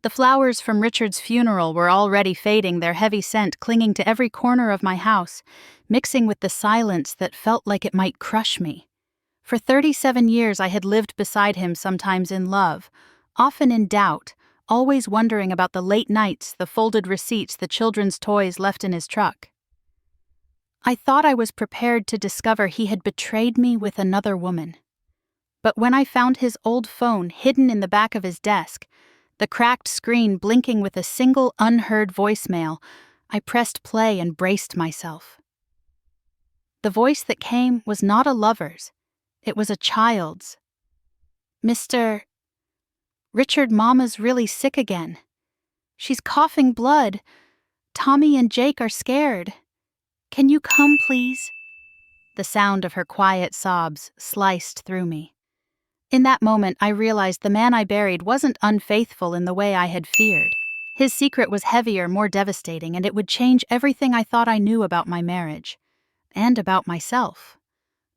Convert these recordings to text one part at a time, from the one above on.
The flowers from Richard's funeral were already fading, their heavy scent clinging to every corner of my house, mixing with the silence that felt like it might crush me. For 37 years I had lived beside him, sometimes in love, often in doubt, always wondering about the late nights, the folded receipts, the children's toys left in his truck. I thought I was prepared to discover he had betrayed me with another woman. But when I found his old phone hidden in the back of his desk, the cracked screen blinking with a single unheard voicemail, I pressed play and braced myself. The voice that came was not a lover's. It was a child's. "Mr. Richard, Mama's really sick again. She's coughing blood. Tommy and Jake are scared. Can you come, please?" The sound of her quiet sobs sliced through me. In that moment, I realized the man I buried wasn't unfaithful in the way I had feared. His secret was heavier, more devastating, and it would change everything I thought I knew about my marriage. And about myself.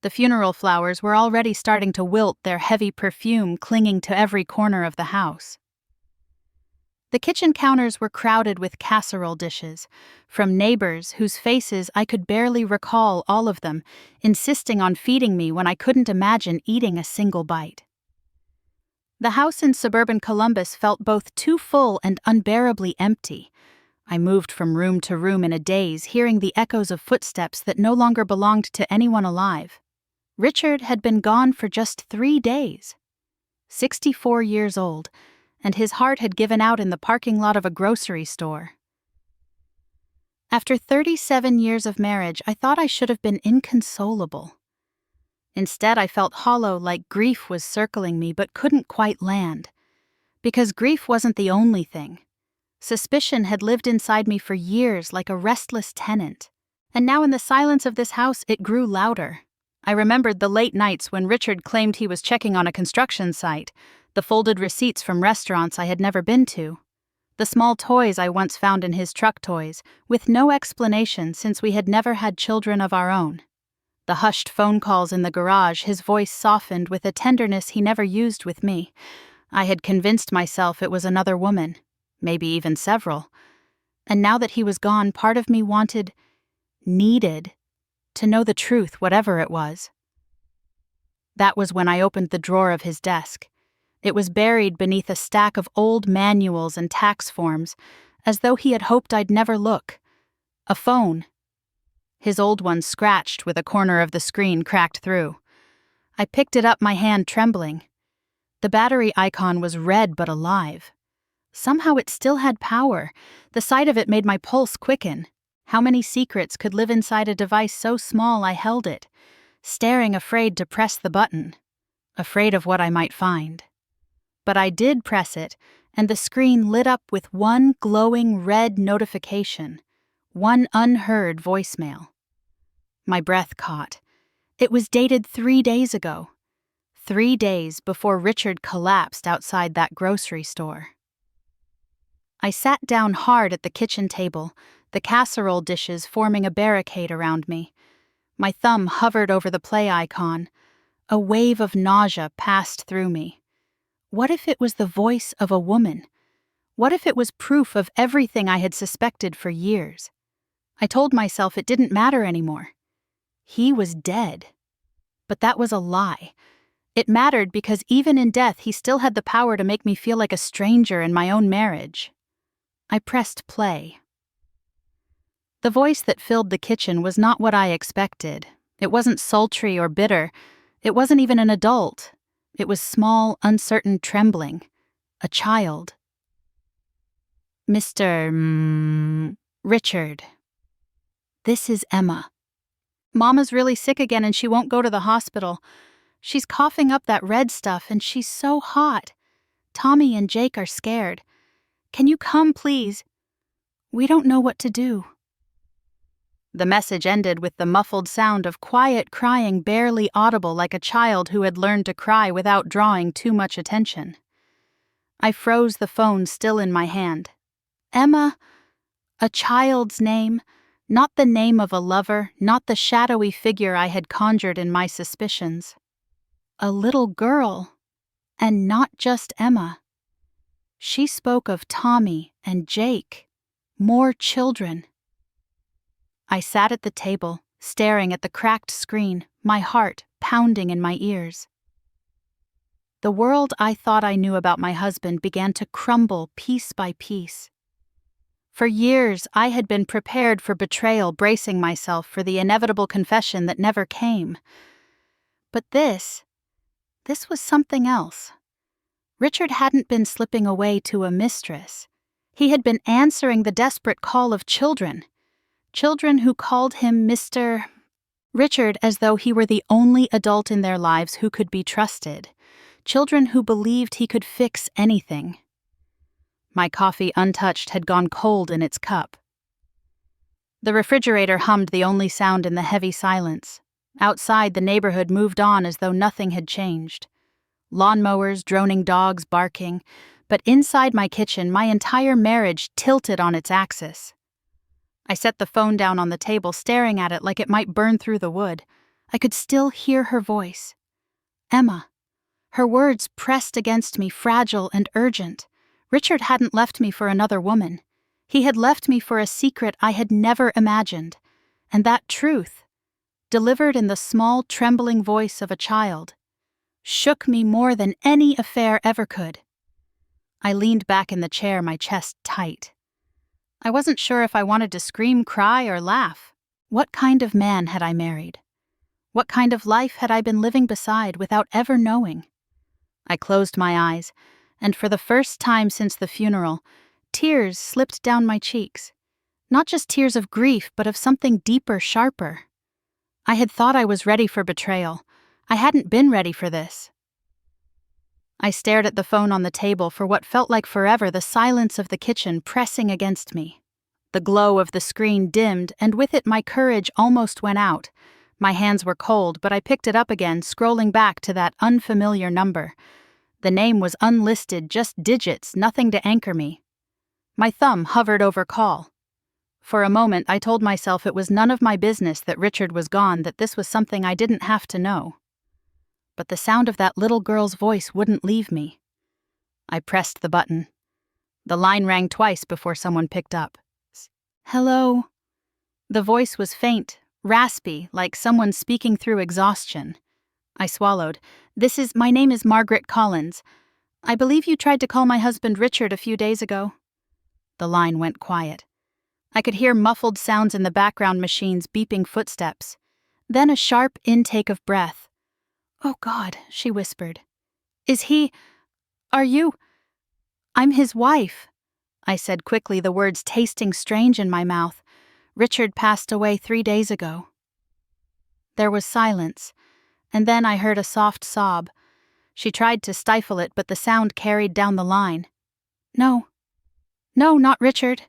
The funeral flowers were already starting to wilt, their heavy perfume clinging to every corner of the house. The kitchen counters were crowded with casserole dishes, from neighbors whose faces I could barely recall, all of them, insisting on feeding me when I couldn't imagine eating a single bite. The house in suburban Columbus felt both too full and unbearably empty. I moved from room to room in a daze, hearing the echoes of footsteps that no longer belonged to anyone alive. Richard had been gone for just 3 days. 64 years old, and his heart had given out in the parking lot of a grocery store. After 37 years of marriage, I thought I should have been inconsolable. Instead, I felt hollow, like grief was circling me but couldn't quite land. Because grief wasn't the only thing. Suspicion had lived inside me for years like a restless tenant. And now in the silence of this house, it grew louder. I remembered the late nights when Richard claimed he was checking on a construction site, the folded receipts from restaurants I had never been to, the small toys I once found in his truck toys, with no explanation since we had never had children of our own. The hushed phone calls in the garage, his voice softened with a tenderness he never used with me. I had convinced myself it was another woman, maybe even several. And now that he was gone, part of me needed, to know the truth, whatever it was. That was when I opened the drawer of his desk. It was buried beneath a stack of old manuals and tax forms, as though he had hoped I'd never look. A phone. His old one scratched with a corner of the screen cracked through. I picked it up, my hand trembling. The battery icon was red but alive. Somehow it still had power. The sight of it made my pulse quicken. How many secrets could live inside a device so small? I held it, staring, afraid to press the button, afraid of what I might find. But I did press it, and the screen lit up with one glowing red notification, one unheard voicemail. My breath caught. It was dated 3 days ago. 3 days before Richard collapsed outside that grocery store. I sat down hard at the kitchen table, the casserole dishes forming a barricade around me. My thumb hovered over the play icon. A wave of nausea passed through me. What if it was the voice of a woman? What if it was proof of everything I had suspected for years? I told myself it didn't matter anymore. He was dead. But that was a lie. It mattered because even in death, he still had the power to make me feel like a stranger in my own marriage. I pressed play. The voice that filled the kitchen was not what I expected. It wasn't sultry or bitter. It wasn't even an adult. It was small, uncertain trembling. A child. "Mr. Richard. This is Emma. Mama's really sick again and she won't go to the hospital. She's coughing up that red stuff and she's so hot. Tommy and Jake are scared. Can you come, please? We don't know what to do." The message ended with the muffled sound of quiet crying, barely audible, like a child who had learned to cry without drawing too much attention. I froze, the phone still in my hand. Emma, a child's name, not the name of a lover, not the shadowy figure I had conjured in my suspicions. A little girl, and not just Emma. She spoke of Tommy and Jake. More children. I sat at the table, staring at the cracked screen, my heart pounding in my ears. The world I thought I knew about my husband began to crumble piece by piece. For years, I had been prepared for betrayal, bracing myself for the inevitable confession that never came. But this was something else. Richard hadn't been slipping away to a mistress. He had been answering the desperate call of children. Children who called him Mr. Richard as though he were the only adult in their lives who could be trusted. Children who believed he could fix anything. My coffee, untouched, had gone cold in its cup. The refrigerator hummed the only sound in the heavy silence. Outside, the neighborhood moved on as though nothing had changed. Lawnmowers, droning dogs barking, but inside my kitchen, my entire marriage tilted on its axis. I set the phone down on the table, staring at it like it might burn through the wood. I could still hear her voice. Emma. Her words pressed against me, fragile and urgent. Richard hadn't left me for another woman. He had left me for a secret I had never imagined. And that truth, delivered in the small, trembling voice of a child, shook me more than any affair ever could. I leaned back in the chair, my chest tight. I wasn't sure if I wanted to scream, cry, or laugh. What kind of man had I married? What kind of life had I been living beside without ever knowing? I closed my eyes, and for the first time since the funeral, tears slipped down my cheeks. Not just tears of grief, but of something deeper, sharper. I had thought I was ready for betrayal. I hadn't been ready for this. I stared at the phone on the table for what felt like forever, the silence of the kitchen pressing against me. The glow of the screen dimmed, and with it my courage almost went out. My hands were cold, but I picked it up again, scrolling back to that unfamiliar number. The name was unlisted, just digits, nothing to anchor me. My thumb hovered over call. For a moment, I told myself it was none of my business that Richard was gone, that this was something I didn't have to know. But the sound of that little girl's voice wouldn't leave me. I pressed the button. The line rang twice before someone picked up. Hello? The voice was faint, raspy, like someone speaking through exhaustion. I swallowed. My name is Margaret Collins. I believe you tried to call my husband Richard a few days ago. The line went quiet. I could hear muffled sounds in the background, machines beeping footsteps. Then a sharp intake of breath. Oh God, she whispered. Are you? I'm his wife, I said quickly, the words tasting strange in my mouth. Richard passed away 3 days ago. There was silence, and then I heard a soft sob. She tried to stifle it, but the sound carried down the line. No, not Richard.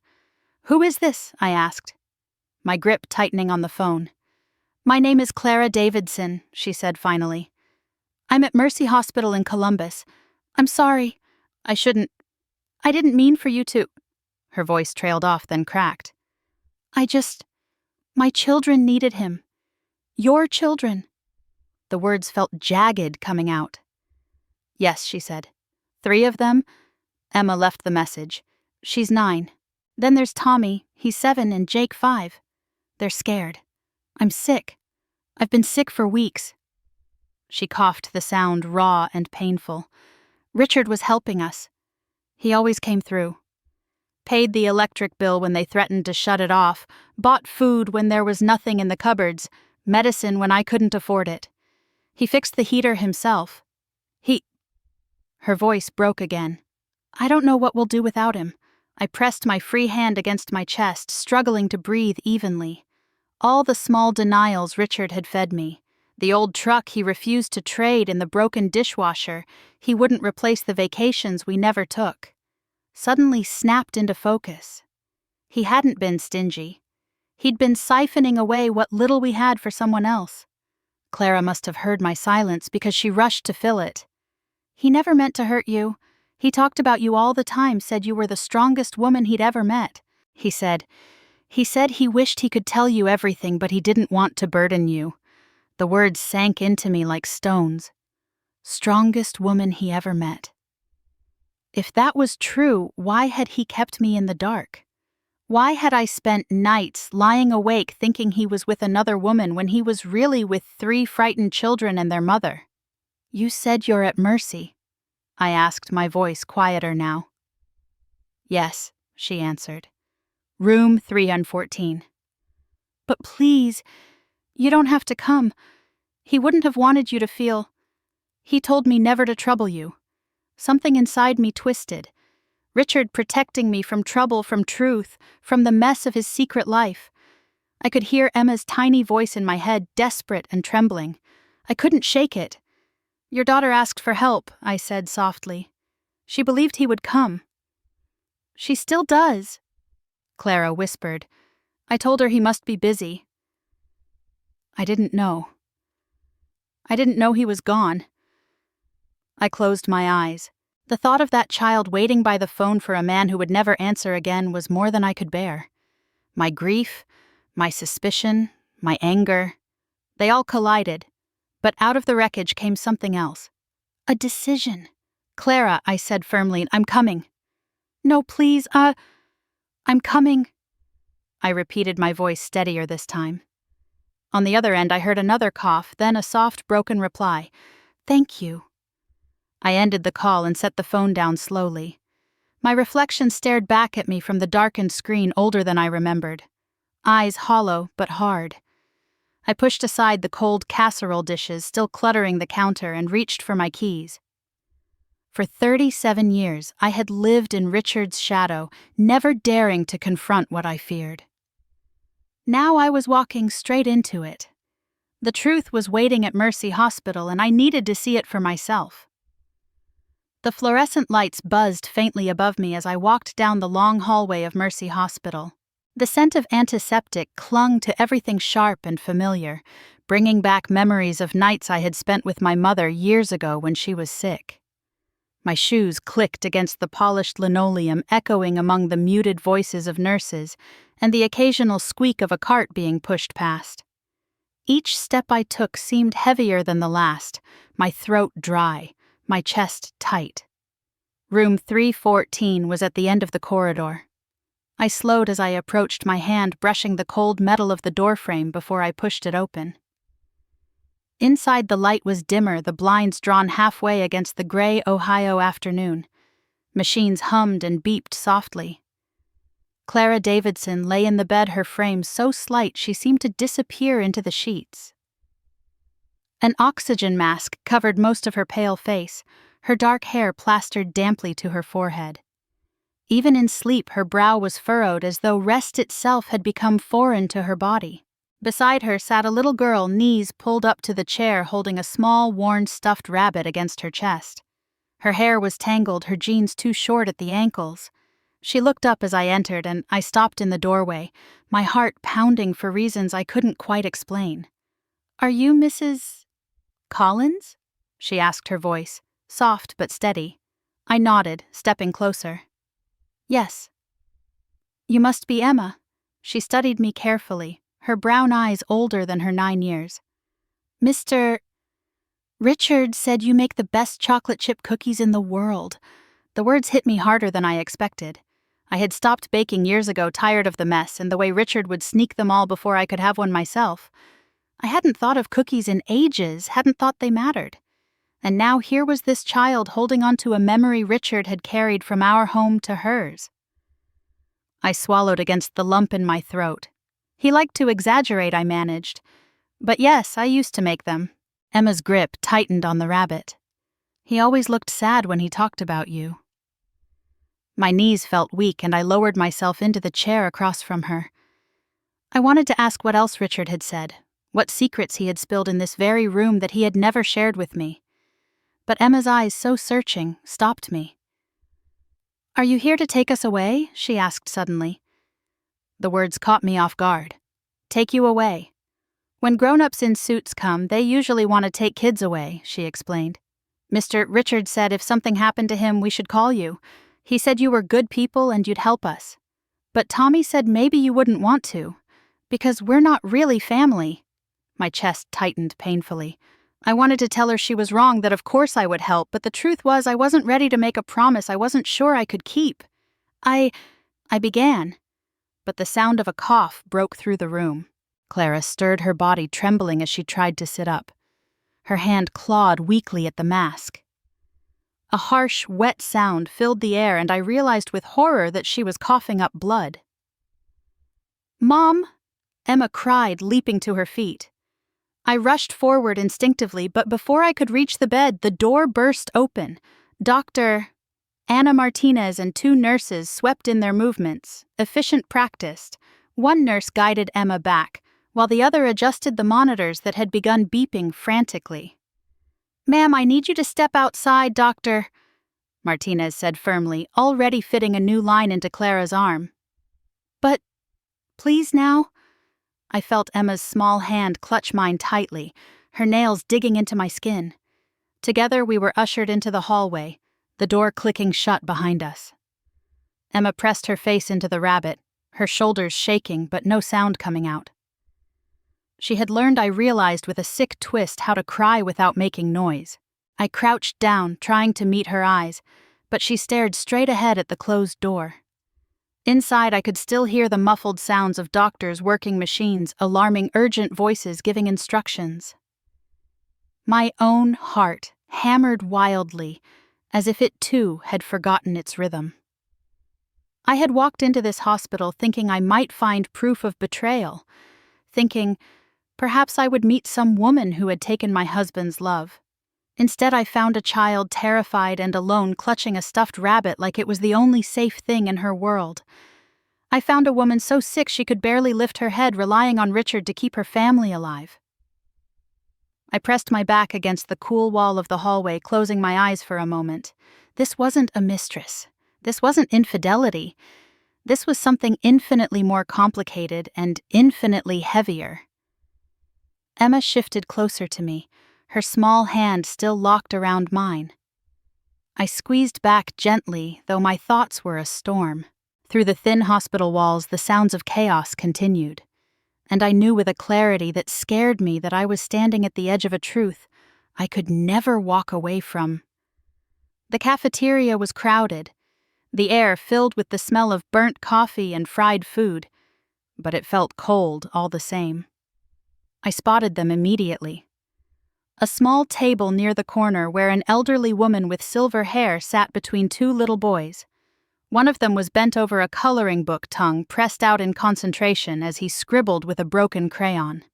Who is this? I asked, my grip tightening on the phone. My name is Clara Davidson, she said finally. I'm at Mercy Hospital in Columbus. I'm sorry. I didn't mean for you to... Her voice trailed off, then cracked. My children needed him. Your children. The words felt jagged coming out. Yes, she said. 3 of them? Emma left the message. She's 9. Then there's Tommy, he's 7, and Jake 5. They're scared. I'm sick. I've been sick for weeks. She coughed, the sound raw and painful. Richard was helping us. He always came through. Paid the electric bill when they threatened to shut it off, bought food when there was nothing in the cupboards, medicine when I couldn't afford it. He fixed the heater himself. Her voice broke again. I don't know what we'll do without him. I pressed my free hand against my chest, struggling to breathe evenly. All the small denials Richard had fed me. The old truck he refused to trade and the broken dishwasher he wouldn't replace, the vacations we never took, suddenly snapped into focus. He hadn't been stingy. He'd been siphoning away what little we had for someone else. Clara must have heard my silence because she rushed to fill it. He never meant to hurt you. He talked about you all the time, said you were the strongest woman he'd ever met. He said he wished he could tell you everything, but he didn't want to burden you. The words sank into me like stones. Strongest woman he ever met. If that was true, why had he kept me in the dark? Why had I spent nights lying awake thinking he was with another woman when he was really with 3 frightened children and their mother? "You said you're at Mercy," I asked, my voice quieter now. "Yes," she answered. "Room 314. "But please, you don't have to come. He wouldn't have wanted you to feel. He told me never to trouble you. Something inside me twisted. Richard protecting me from trouble, from truth, from the mess of his secret life. I could hear Emma's tiny voice in my head, desperate and trembling. I couldn't shake it. "Your daughter asked for help," I said softly. "She believed he would come." "She still does," Clara whispered. "I told her he must be busy." I didn't know. I didn't know he was gone. I closed my eyes. The thought of that child waiting by the phone for a man who would never answer again was more than I could bear. My grief, my suspicion, my anger, they all collided. But out of the wreckage came something else. A decision. "Clara," I said firmly, "I'm coming." "No, please, I'm coming." I repeated, my voice steadier this time. On the other end, I heard another cough, then a soft, broken reply. "Thank you." I ended the call and set the phone down slowly. My reflection stared back at me from the darkened screen, older than I remembered. Eyes hollow but hard. I pushed aside the cold casserole dishes still cluttering the counter and reached for my keys. For 37 years, I had lived in Richard's shadow, never daring to confront what I feared. Now I was walking straight into it. The truth was waiting at Mercy Hospital, and I needed to see it for myself. The fluorescent lights buzzed faintly above me as I walked down the long hallway of Mercy Hospital. The scent of antiseptic clung to everything sharp and familiar, bringing back memories of nights I had spent with my mother years ago when she was sick. My shoes clicked against the polished linoleum, echoing among the muted voices of nurses and the occasional squeak of a cart being pushed past. Each step I took seemed heavier than the last, my throat dry, my chest tight. Room 314 was at the end of the corridor. I slowed as I approached, my hand brushing the cold metal of the doorframe before I pushed it open. Inside, the light was dimmer, the blinds drawn halfway against the gray Ohio afternoon. Machines hummed and beeped softly. Clara Davidson lay in the bed, her frame so slight she seemed to disappear into the sheets. An oxygen mask covered most of her pale face, her dark hair plastered damply to her forehead. Even in sleep, her brow was furrowed as though rest itself had become foreign to her body. Beside her sat a little girl, knees pulled up to the chair, holding a small, worn stuffed rabbit against her chest. Her hair was tangled, her jeans too short at the ankles. She looked up as I entered, and I stopped in the doorway, my heart pounding for reasons I couldn't quite explain. "Are you Mrs. Collins?" she asked, her voice soft but steady. I nodded, stepping closer. "Yes." "You must be Emma." She studied me carefully, her brown eyes older than her 9 years. "Mr. Richard said you make the best chocolate chip cookies in the world." The words hit me harder than I expected. I had stopped baking years ago, tired of the mess and the way Richard would sneak them all before I could have one myself. I hadn't thought of cookies in ages, hadn't thought they mattered. And now here was this child holding on to a memory Richard had carried from our home to hers. I swallowed against the lump in my throat. He liked to exaggerate, I managed. "But yes, I used to make them." Emma's grip tightened on the rabbit. "He always looked sad when he talked about you." My knees felt weak and I lowered myself into the chair across from her. I wanted to ask what else Richard had said, what secrets he had spilled in this very room that he had never shared with me. But Emma's eyes, so searching, stopped me. "Are you here to take us away?" she asked suddenly. The words caught me off guard. "Take you away. When grown-ups in suits come, they usually want to take kids away," she explained. "Mr. Richard said if something happened to him, we should call you. He said you were good people and you'd help us. But Tommy said maybe you wouldn't want to, because we're not really family." My chest tightened painfully. I wanted to tell her she was wrong, that of course I would help, but the truth was I wasn't ready to make a promise I wasn't sure I could keep. I began, but the sound of a cough broke through the room. Clara stirred her body, trembling as she tried to sit up. Her hand clawed weakly at the mask. A harsh, wet sound filled the air, and I realized with horror that she was coughing up blood. "Mom!" Emma cried, leaping to her feet. I rushed forward instinctively, but before I could reach the bed, the door burst open. Dr. Anna Martinez and 2 nurses swept in their movements, efficient practiced. One nurse guided Emma back, while the other adjusted the monitors that had begun beeping frantically. "Ma'am, I need you to step outside, Doctor," Martinez said firmly, already fitting a new line into Clara's arm. "But, please now?" I felt Emma's small hand clutch mine tightly, her nails digging into my skin. Together we were ushered into the hallway, the door clicking shut behind us. Emma pressed her face into the rabbit, her shoulders shaking but no sound coming out. She had learned, I realized with a sick twist, how to cry without making noise. I crouched down, trying to meet her eyes, but she stared straight ahead at the closed door. Inside, I could still hear the muffled sounds of doctors working machines, alarming urgent voices giving instructions. My own heart hammered wildly, as if it too had forgotten its rhythm. I had walked into this hospital thinking I might find proof of betrayal, thinking perhaps I would meet some woman who had taken my husband's love. Instead, I found a child terrified and alone, clutching a stuffed rabbit like it was the only safe thing in her world. I found a woman so sick she could barely lift her head, relying on Richard to keep her family alive. I pressed my back against the cool wall of the hallway, closing my eyes for a moment. This wasn't a mistress. This wasn't infidelity. This was something infinitely more complicated and infinitely heavier. Emma shifted closer to me, her small hand still locked around mine. I squeezed back gently, though my thoughts were a storm. Through the thin hospital walls, the sounds of chaos continued, and I knew with a clarity that scared me that I was standing at the edge of a truth I could never walk away from. The cafeteria was crowded, the air filled with the smell of burnt coffee and fried food, but it felt cold all the same. I spotted them immediately. A small table near the corner where an elderly woman with silver hair sat between 2 little boys. One of them was bent over a coloring book, tongue pressed out in concentration as he scribbled with a broken crayon.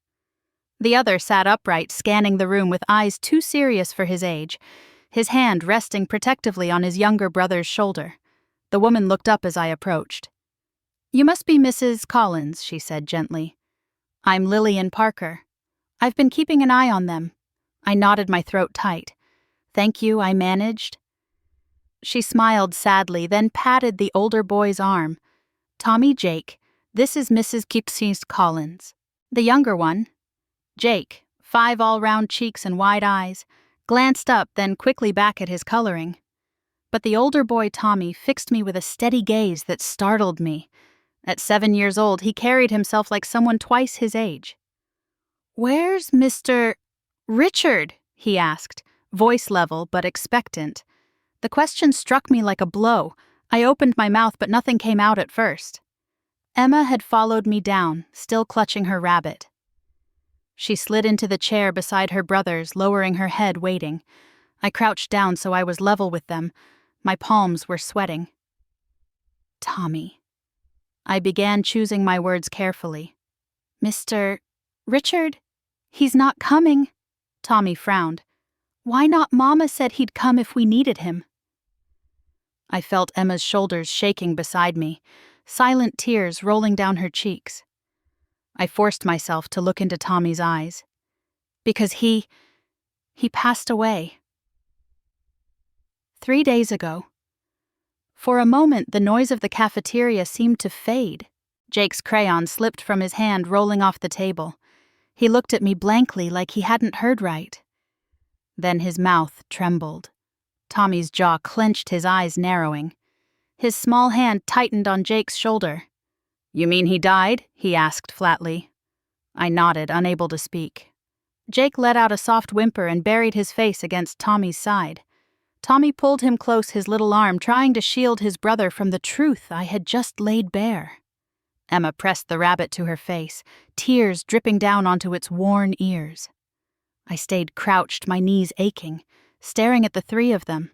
The other sat upright, scanning the room with eyes too serious for his age, his hand resting protectively on his younger brother's shoulder. The woman looked up as I approached. "You must be Mrs. Collins," she said gently. "I'm Lillian Parker. I've been keeping an eye on them." I nodded, my throat tight. "Thank you," I managed. She smiled sadly, then patted the older boy's arm. "Tommy, Jake, this is Mrs. Kipsis Collins." The younger one, Jake, 5 all-round cheeks and wide eyes, glanced up, then quickly back at his coloring. But the older boy, Tommy, fixed me with a steady gaze that startled me. At 7 years old, he carried himself like someone twice his age. "Where's Mr. Richard?" he asked, voice level but expectant. The question struck me like a blow. I opened my mouth, but nothing came out at first. Emma had followed me down, still clutching her rabbit. She slid into the chair beside her brothers, lowering her head, waiting. I crouched down so I was level with them. My palms were sweating. "Tommy." I began, choosing my words carefully. "Mr. Richard? He's not coming." Tommy frowned. "Why not? Mama said he'd come if we needed him." I felt Emma's shoulders shaking beside me, silent tears rolling down her cheeks. I forced myself to look into Tommy's eyes. Because he passed away. 3 days ago. For a moment, the noise of the cafeteria seemed to fade. Jake's crayon slipped from his hand, rolling off the table. He looked at me blankly, like he hadn't heard right. Then his mouth trembled. Tommy's jaw clenched, his eyes narrowing. His small hand tightened on Jake's shoulder. "You mean he died?" he asked flatly. I nodded, unable to speak. Jake let out a soft whimper and buried his face against Tommy's side. Tommy pulled him close, his little arm, trying to shield his brother from the truth I had just laid bare. Emma pressed the rabbit to her face, tears dripping down onto its worn ears. I stayed crouched, my knees aching, staring at the three of them.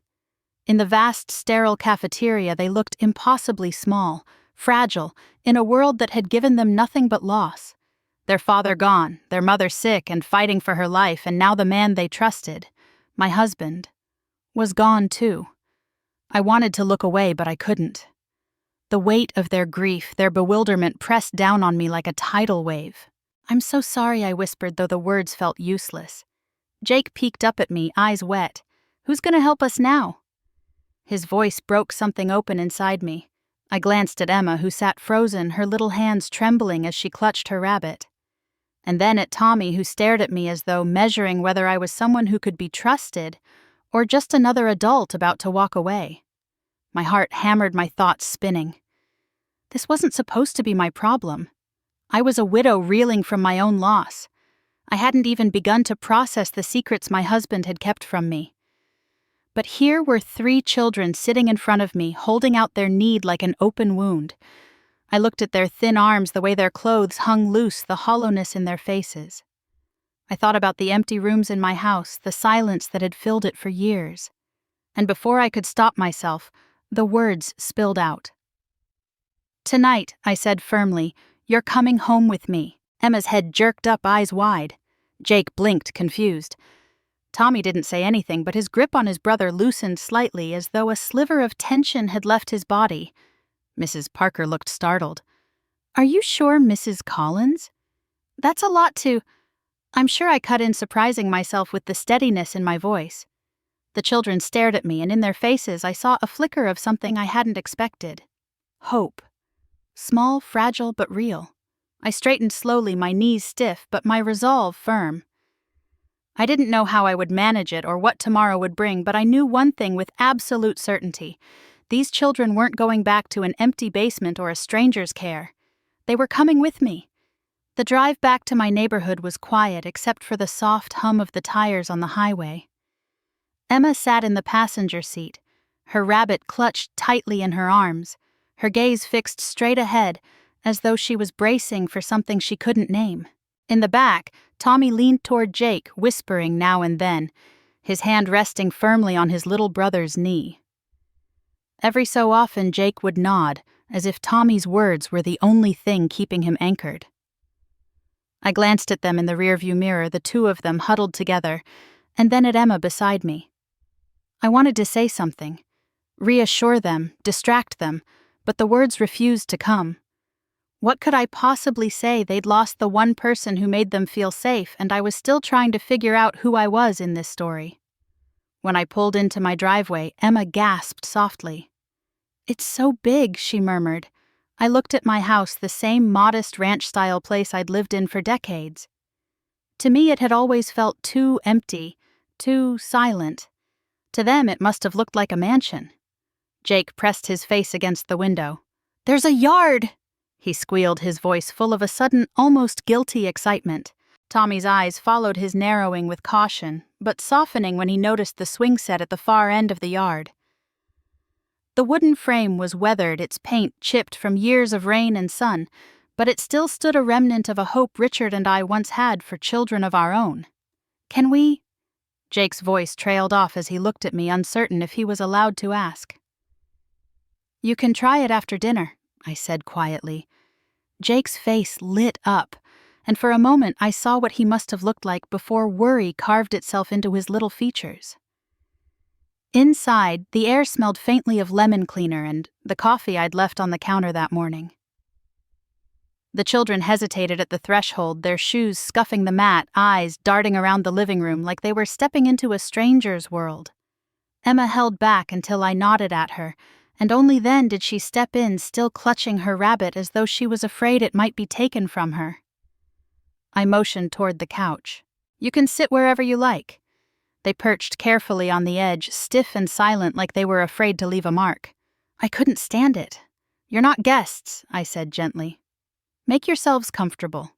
In the vast, sterile cafeteria, they looked impossibly small, fragile, in a world that had given them nothing but loss. Their father gone, their mother sick and fighting for her life, and now the man they trusted, my husband, was gone too. I wanted to look away, but I couldn't. The weight of their grief, their bewilderment pressed down on me like a tidal wave. "I'm so sorry," I whispered, though the words felt useless. Jake peeked up at me, eyes wet. "Who's going to help us now?" His voice broke something open inside me. I glanced at Emma, who sat frozen, her little hands trembling as she clutched her rabbit. And then at Tommy, who stared at me as though measuring whether I was someone who could be trusted or just another adult about to walk away. My heart hammered, my thoughts spinning. This wasn't supposed to be my problem. I was a widow reeling from my own loss. I hadn't even begun to process the secrets my husband had kept from me. But here were 3 children sitting in front of me, holding out their need like an open wound. I looked at their thin arms, the way their clothes hung loose, the hollowness in their faces. I thought about the empty rooms in my house, the silence that had filled it for years. And before I could stop myself, the words spilled out. "Tonight," I said firmly, "you're coming home with me." Emma's head jerked up, eyes wide. Jake blinked, confused. Tommy didn't say anything, but his grip on his brother loosened slightly, as though a sliver of tension had left his body. Mrs. Parker looked startled. "Are you sure, Mrs. Collins? That's a lot to—" I'm sure I cut in, surprising myself with the steadiness in my voice. The children stared at me, and in their faces I saw a flicker of something I hadn't expected. Hope. Small, fragile, but real. I straightened slowly, my knees stiff, but my resolve firm. I didn't know how I would manage it or what tomorrow would bring, but I knew one thing with absolute certainty. These children weren't going back to an empty basement or a stranger's care. They were coming with me. The drive back to my neighborhood was quiet except for the soft hum of the tires on the highway. Emma sat in the passenger seat, her rabbit clutched tightly in her arms, her gaze fixed straight ahead, as though she was bracing for something she couldn't name. In the back, Tommy leaned toward Jake, whispering now and then, his hand resting firmly on his little brother's knee. Every so often Jake would nod, as if Tommy's words were the only thing keeping him anchored. I glanced at them in the rearview mirror, the 2 of them huddled together, and then at Emma beside me. I wanted to say something, reassure them, distract them, but the words refused to come. What could I possibly say? They'd lost the one person who made them feel safe, and I was still trying to figure out who I was in this story. When I pulled into my driveway, Emma gasped softly. "It's so big," she murmured. I looked at my house, the same modest ranch-style place I'd lived in for decades. To me, it had always felt too empty, too silent. To them, it must have looked like a mansion. Jake pressed his face against the window. "There's a yard!" he squealed, his voice full of a sudden, almost guilty excitement. Tommy's eyes followed his narrowing with caution, but softening when he noticed the swing set at the far end of the yard. The wooden frame was weathered, its paint chipped from years of rain and sun, but it still stood a remnant of a hope Richard and I once had for children of our own. "Can we?" Jake's voice trailed off as he looked at me, uncertain if he was allowed to ask. "You can try it after dinner," I said quietly. Jake's face lit up, and for a moment I saw what he must have looked like before worry carved itself into his little features. Inside, the air smelled faintly of lemon cleaner and the coffee I'd left on the counter that morning. The children hesitated at the threshold, their shoes scuffing the mat, eyes darting around the living room like they were stepping into a stranger's world. Emma held back until I nodded at her, and only then did she step in, still clutching her rabbit as though she was afraid it might be taken from her. I motioned toward the couch. "You can sit wherever you like." They perched carefully on the edge, stiff and silent like they were afraid to leave a mark. I couldn't stand it. "You're not guests," I said gently. "Make yourselves comfortable."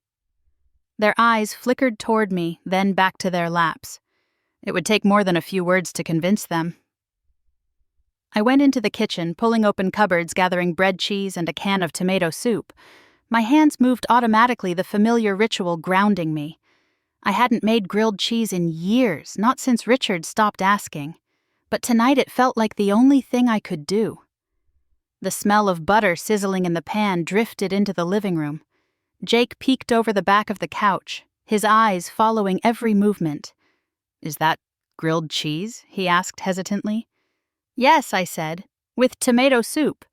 Their eyes flickered toward me, then back to their laps. It would take more than a few words to convince them. I went into the kitchen, pulling open cupboards, gathering bread, cheese, and a can of tomato soup. My hands moved automatically, the familiar ritual grounding me. I hadn't made grilled cheese in years, not since Richard stopped asking. But tonight it felt like the only thing I could do. The smell of butter sizzling in the pan drifted into the living room. Jake peeked over the back of the couch, his eyes following every movement. "Is that grilled cheese?" he asked hesitantly. "Yes," I said, "with tomato soup."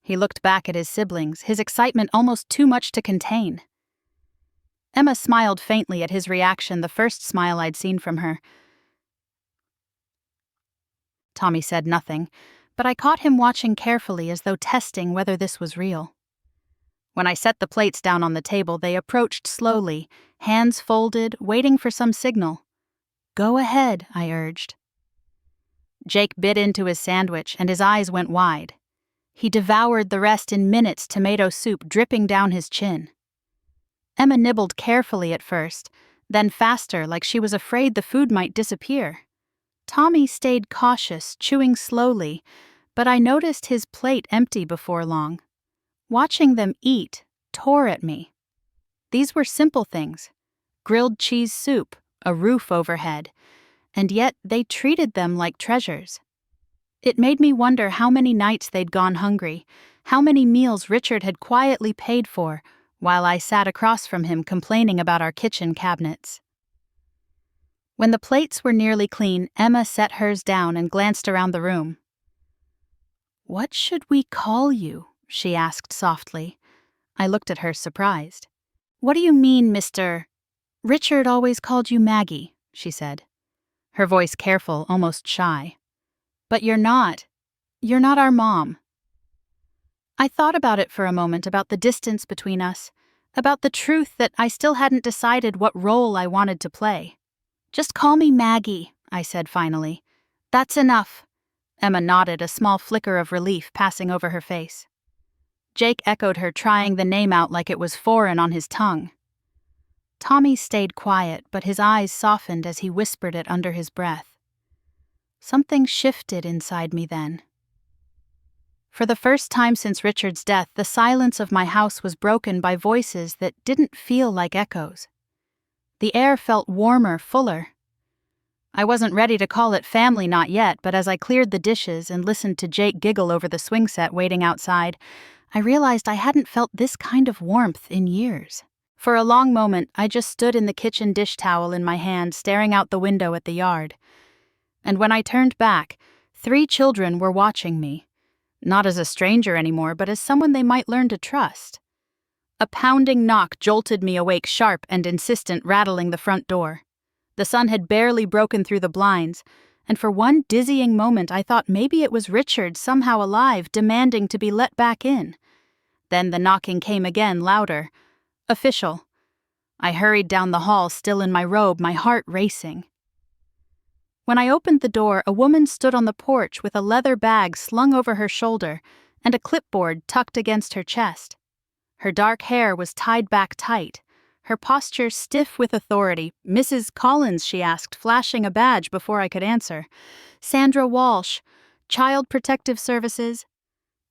He looked back at his siblings, his excitement almost too much to contain. Emma smiled faintly at his reaction, the first smile I'd seen from her. Tommy said nothing, but I caught him watching carefully as though testing whether this was real. When I set the plates down on the table, they approached slowly, hands folded, waiting for some signal. "Go ahead," I urged. Jake bit into his sandwich, and his eyes went wide. He devoured the rest in minutes, tomato soup dripping down his chin. Emma nibbled carefully at first, then faster, like she was afraid the food might disappear. Tommy stayed cautious, chewing slowly, but I noticed his plate empty before long. Watching them eat tore at me. These were simple things: grilled cheese soup, a roof overhead, and yet they treated them like treasures. It made me wonder how many nights they'd gone hungry, how many meals Richard had quietly paid for, while I sat across from him complaining about our kitchen cabinets. When the plates were nearly clean, Emma set hers down and glanced around the room. "What should we call you?" she asked softly. I looked at her, surprised. "What do you mean, Mr.?" "Richard always called you Maggie," she said, her voice careful, almost shy. "But you're not our mom." I thought about it for a moment, about the distance between us, about the truth that I still hadn't decided what role I wanted to play. "Just call me Maggie," I said finally. "That's enough." Emma nodded, a small flicker of relief passing over her face. Jake echoed her, trying the name out like it was foreign on his tongue. Tommy stayed quiet, but his eyes softened as he whispered it under his breath. Something shifted inside me then. For the first time since Richard's death, the silence of my house was broken by voices that didn't feel like echoes. The air felt warmer, fuller. I wasn't ready to call it family, not yet, but as I cleared the dishes and listened to Jake giggle over the swing set waiting outside, I realized I hadn't felt this kind of warmth in years. For a long moment, I just stood in the kitchen dish towel in my hand, staring out the window at the yard. And when I turned back, 3 children were watching me. Not as a stranger anymore, but as someone they might learn to trust. A pounding knock jolted me awake, sharp and insistent, rattling the front door. The sun had barely broken through the blinds, and for one dizzying moment I thought maybe it was Richard, somehow alive, demanding to be let back in. Then the knocking came again, louder. Official. I hurried down the hall, still in my robe, my heart racing. When I opened the door, a woman stood on the porch with a leather bag slung over her shoulder and a clipboard tucked against her chest. Her dark hair was tied back tight, her posture stiff with authority. "Mrs. Collins," she asked, flashing a badge before I could answer. "Sandra Walsh, Child Protective Services."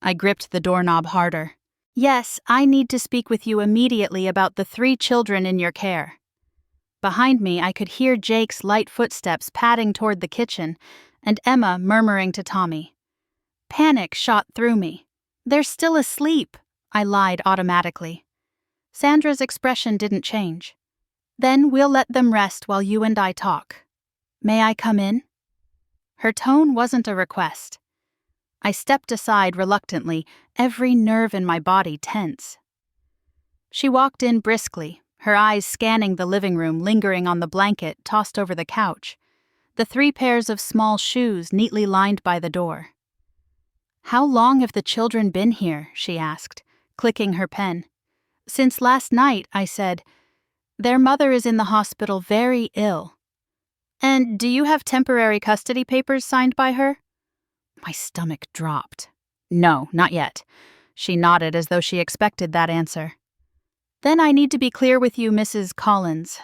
I gripped the doorknob harder. "Yes, I need to speak with you immediately about the 3 children in your care." Behind me, I could hear Jake's light footsteps padding toward the kitchen, and Emma murmuring to Tommy. Panic shot through me. "They're still asleep," I lied automatically. Sandra's expression didn't change. "Then we'll let them rest while you and I talk. May I come in?" Her tone wasn't a request. I stepped aside reluctantly, every nerve in my body tense. She walked in briskly, her eyes scanning the living room, lingering on the blanket tossed over the couch, the 3 pairs of small shoes neatly lined by the door. "How long have the children been here?" she asked, clicking her pen. "Since last night," I said. "Their mother is in the hospital, very ill." "And do you have temporary custody papers signed by her?" My stomach dropped. "No, not yet." She nodded as though she expected that answer. Then I need to be clear with you, Mrs. Collins.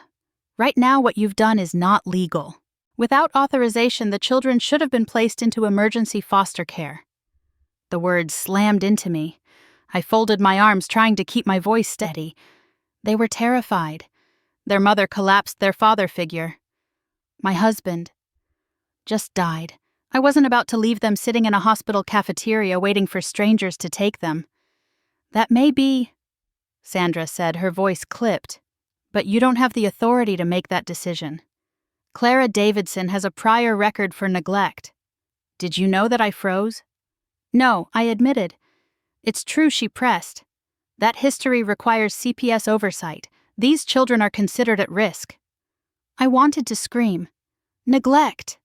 Right now, what you've done is not legal. Without authorization, the children should have been placed into emergency foster care. The words slammed into me. I folded my arms, trying to keep my voice steady. They were terrified. Their mother collapsed, their father figure. My husband just died. I wasn't about to leave them sitting in a hospital cafeteria waiting for strangers to take them. That may be, Sandra said, her voice clipped, but you don't have the authority to make that decision. Clara Davidson has a prior record for neglect. Did you know that I froze? No, I admitted. It's true, she pressed. That history requires CPS oversight. These children are considered at risk. I wanted to scream. Neglect!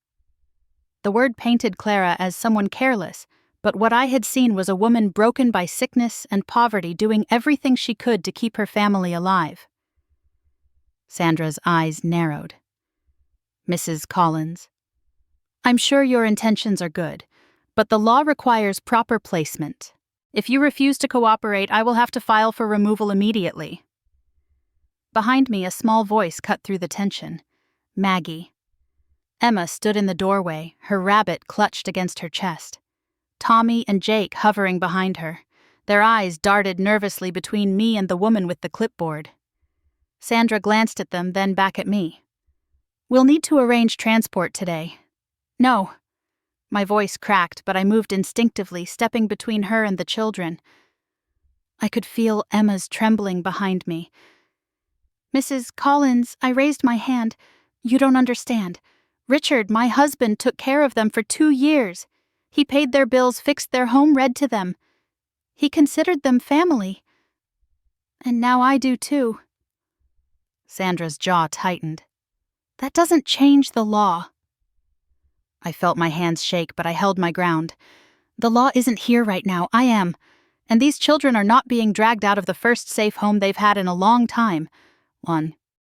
The word painted Clara as someone careless, but what I had seen was a woman broken by sickness and poverty doing everything she could to keep her family alive. Sandra's eyes narrowed. Mrs. Collins, I'm sure your intentions are good, but the law requires proper placement. If you refuse to cooperate, I will have to file for removal immediately. Behind me, a small voice cut through the tension. Maggie. Emma stood in the doorway, her rabbit clutched against her chest. Tommy and Jake hovering behind her. Their eyes darted nervously between me and the woman with the clipboard. Sandra glanced at them, then back at me. We'll need to arrange transport today. No. My voice cracked, but I moved instinctively, stepping between her and the children. I could feel Emma's trembling behind me. Mrs. Collins, I raised my hand. You don't understand. Richard, my husband, took care of them for 2 years. He paid their bills, fixed their home, read to them. He considered them family. And now I do too. Sandra's jaw tightened. That doesn't change the law. I felt my hands shake, but I held my ground. The law isn't here right now, I am. And these children are not being dragged out of the first safe home they've had in a long time.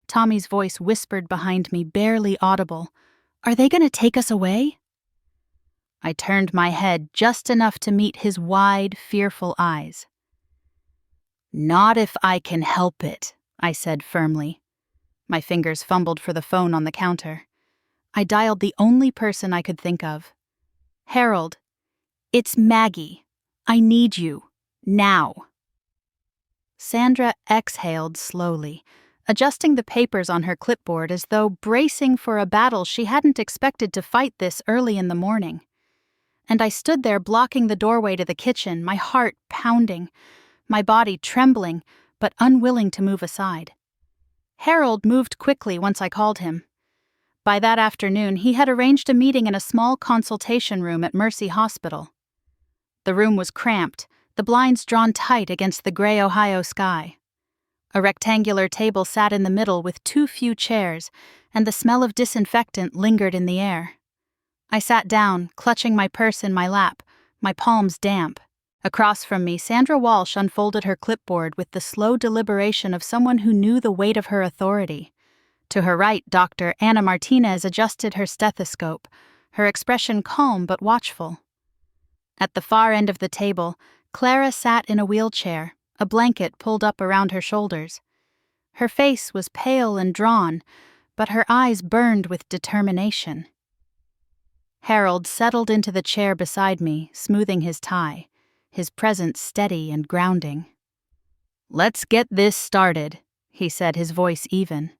Tommy's voice whispered behind me, barely audible. Are they going to take us away? I turned my head just enough to meet his wide, fearful eyes. Not if I can help it, I said firmly. My fingers fumbled for the phone on the counter. I dialed the only person I could think of. Harold, it's Maggie. I need you. Now. Sandra exhaled slowly, adjusting the papers on her clipboard as though bracing for a battle she hadn't expected to fight this early in the morning. And I stood there blocking the doorway to the kitchen, my heart pounding, my body trembling, but unwilling to move aside. Harold moved quickly once I called him. By that afternoon, he had arranged a meeting in a small consultation room at Mercy Hospital. The room was cramped, the blinds drawn tight against the gray Ohio sky. A rectangular table sat in the middle with too few chairs, and the smell of disinfectant lingered in the air. I sat down, clutching my purse in my lap, my palms damp. Across from me, Sandra Walsh unfolded her clipboard with the slow deliberation of someone who knew the weight of her authority. To her right, Dr. Anna Martinez adjusted her stethoscope, her expression calm but watchful. At the far end of the table, Clara sat in a wheelchair, a blanket pulled up around her shoulders. Her face was pale and drawn, but her eyes burned with determination. Harold settled into the chair beside me, smoothing his tie, his presence steady and grounding. "Let's get this started," he said, his voice even.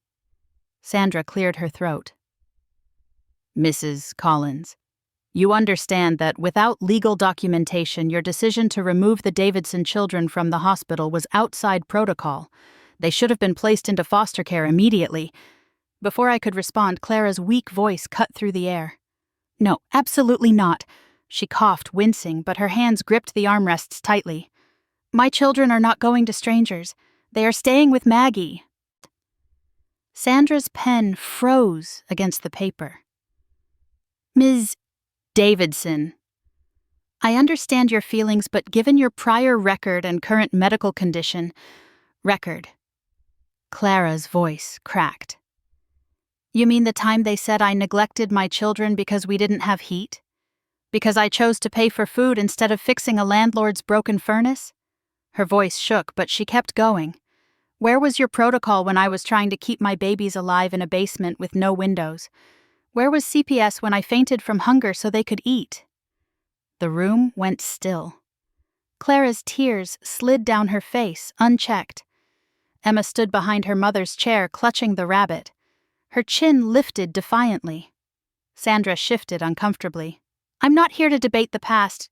Sandra cleared her throat. "Mrs. Collins, you understand that without legal documentation, your decision to remove the Davidson children from the hospital was outside protocol. They should have been placed into foster care immediately." Before I could respond, Clara's weak voice cut through the air. "No, absolutely not." She coughed, wincing, but her hands gripped the armrests tightly. "My children are not going to strangers. They are staying with Maggie." Sandra's pen froze against the paper. "Ms. Davidson, I understand your feelings, but given your prior record and current medical condition..." Clara's voice cracked. "You mean the time they said I neglected my children because we didn't have heat? Because I chose to pay for food instead of fixing a landlord's broken furnace?" Her voice shook, but she kept going. Where was your protocol when I was trying to keep my babies alive in a basement with no windows? Where was CPS when I fainted from hunger so they could eat? The room went still. Clara's tears slid down her face, unchecked. Emma stood behind her mother's chair, clutching the rabbit. Her chin lifted defiantly. Sandra shifted uncomfortably. I'm not here to debate the past.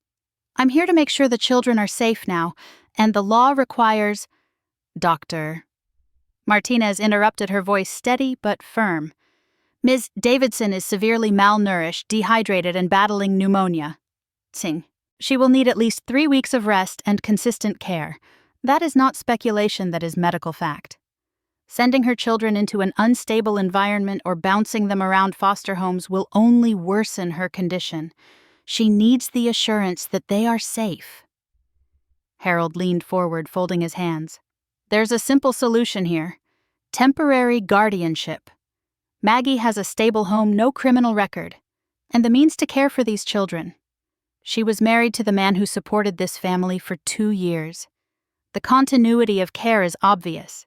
I'm here to make sure the children are safe now, and the law requires... Doctor. Martinez interrupted, her voice steady but firm. Ms. Davidson is severely malnourished, dehydrated, and battling pneumonia. Sing. She will need at least 3 weeks of rest and consistent care. That is not speculation, that is medical fact. Sending her children into an unstable environment or bouncing them around foster homes will only worsen her condition. She needs the assurance that they are safe. Harold leaned forward, folding his hands. There's a simple solution here. Temporary guardianship. Maggie has a stable home, no criminal record, and the means to care for these children. She was married to the man who supported this family for 2 years. The continuity of care is obvious.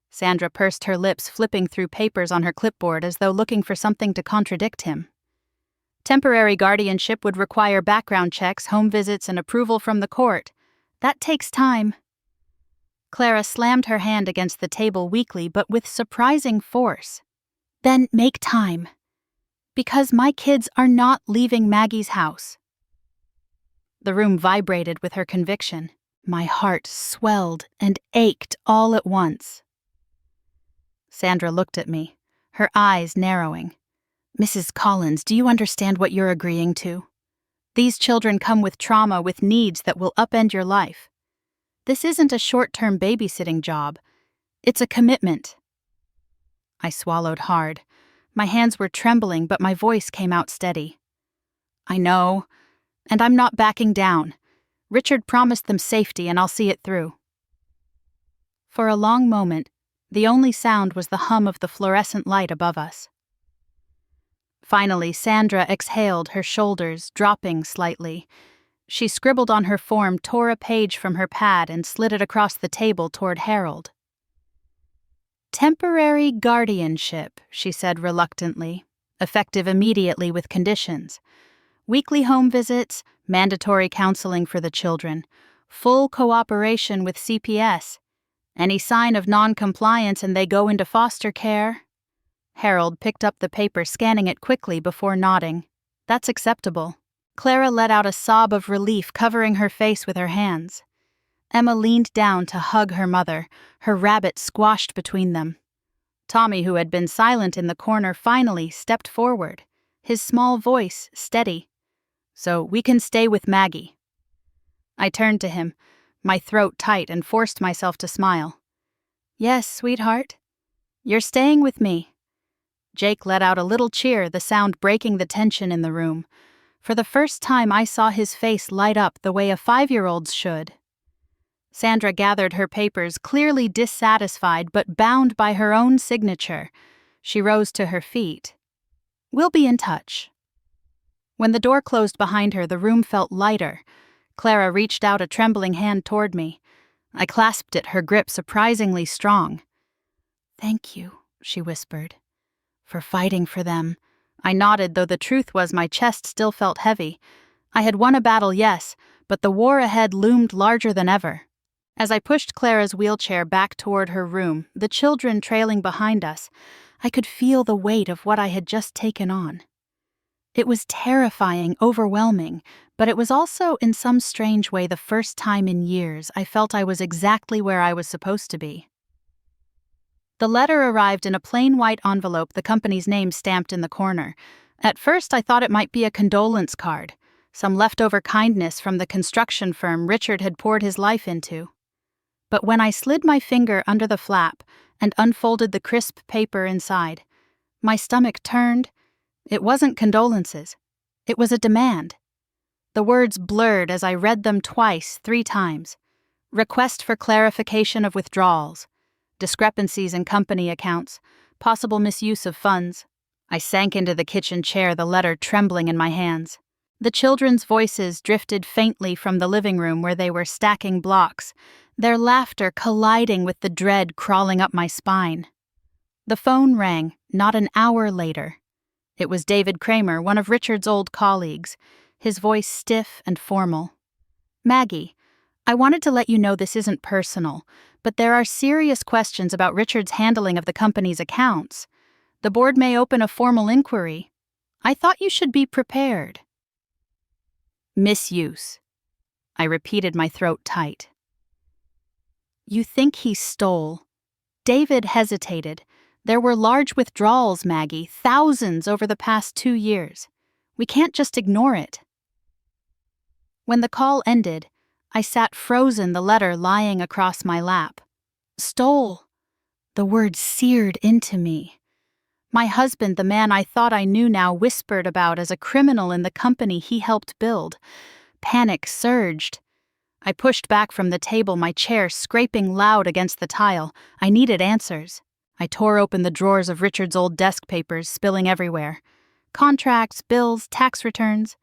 Sandra pursed her lips, flipping through papers on her clipboard as though looking for something to contradict him. Temporary guardianship would require background checks, home visits, and approval from the court. That takes time. Clara slammed her hand against the table weakly but with surprising force. Then make time. Because my kids are not leaving Maggie's house. The room vibrated with her conviction. My heart swelled and ached all at once. Sandra looked at me, her eyes narrowing. Mrs. Collins, do you understand what you're agreeing to? These children come with trauma, with needs that will upend your life. This isn't a short-term babysitting job. It's a commitment. I swallowed hard. My hands were trembling, but my voice came out steady. I know, and I'm not backing down. Richard promised them safety, and I'll see it through. For a long moment, the only sound was the hum of the fluorescent light above us. Finally, Sandra exhaled, her shoulders dropping slightly. She scribbled on her form, tore a page from her pad, and slid it across the table toward Harold. Temporary guardianship, she said reluctantly, effective immediately with conditions. Weekly home visits, mandatory counseling for the children, full cooperation with CPS. Any sign of non-compliance and they go into foster care? Harold picked up the paper, scanning it quickly before nodding. That's acceptable. Clara let out a sob of relief, covering her face with her hands. Emma leaned down to hug her mother, her rabbit squashed between them. Tommy, who had been silent in the corner, finally stepped forward, his small voice steady. So we can stay with Maggie. I turned to him, my throat tight, and forced myself to smile. Yes, sweetheart. You're staying with me. Jake let out a little cheer, the sound breaking the tension in the room. For the first time, I saw his face light up the way a 5-year-old's should. Sandra gathered her papers, clearly dissatisfied but bound by her own signature. She rose to her feet. We'll be in touch. When the door closed behind her, the room felt lighter. Clara reached out a trembling hand toward me. I clasped it, her grip surprisingly strong. Thank you, she whispered, for fighting for them. I nodded, though the truth was my chest still felt heavy. I had won a battle, yes, but the war ahead loomed larger than ever. As I pushed Clara's wheelchair back toward her room, the children trailing behind us, I could feel the weight of what I had just taken on. It was terrifying, overwhelming, but it was also, in some strange way, the first time in years I felt I was exactly where I was supposed to be. The letter arrived in a plain white envelope, the company's name stamped in the corner. At first, I thought it might be a condolence card, some leftover kindness from the construction firm Richard had poured his life into. But when I slid my finger under the flap and unfolded the crisp paper inside, my stomach turned. It wasn't condolences. It was a demand. The words blurred as I read them twice, 3 times. Request for clarification of withdrawals. Discrepancies in company accounts, possible misuse of funds. I sank into the kitchen chair, the letter trembling in my hands. The children's voices drifted faintly from the living room where they were stacking blocks, their laughter colliding with the dread crawling up my spine. The phone rang, not an hour later. It was David Kramer, one of Richard's old colleagues, his voice stiff and formal. "Maggie, I wanted to let you know this isn't personal, but there are serious questions about Richard's handling of the company's accounts. The board may open a formal inquiry. I thought you should be prepared." "Misuse." I repeated, my throat tight. "You think he stole?" David hesitated. "There were large withdrawals, Maggie, thousands over the past 2 years. We can't just ignore it." When the call ended, I sat frozen, the letter lying across my lap. Stole. The word seared into me. My husband, the man I thought I knew now, whispered about as a criminal in the company he helped build. Panic surged. I pushed back from the table, my chair scraping loud against the tile. I needed answers. I tore open the drawers of Richard's old desk papers, spilling everywhere. Contracts, bills, tax returns.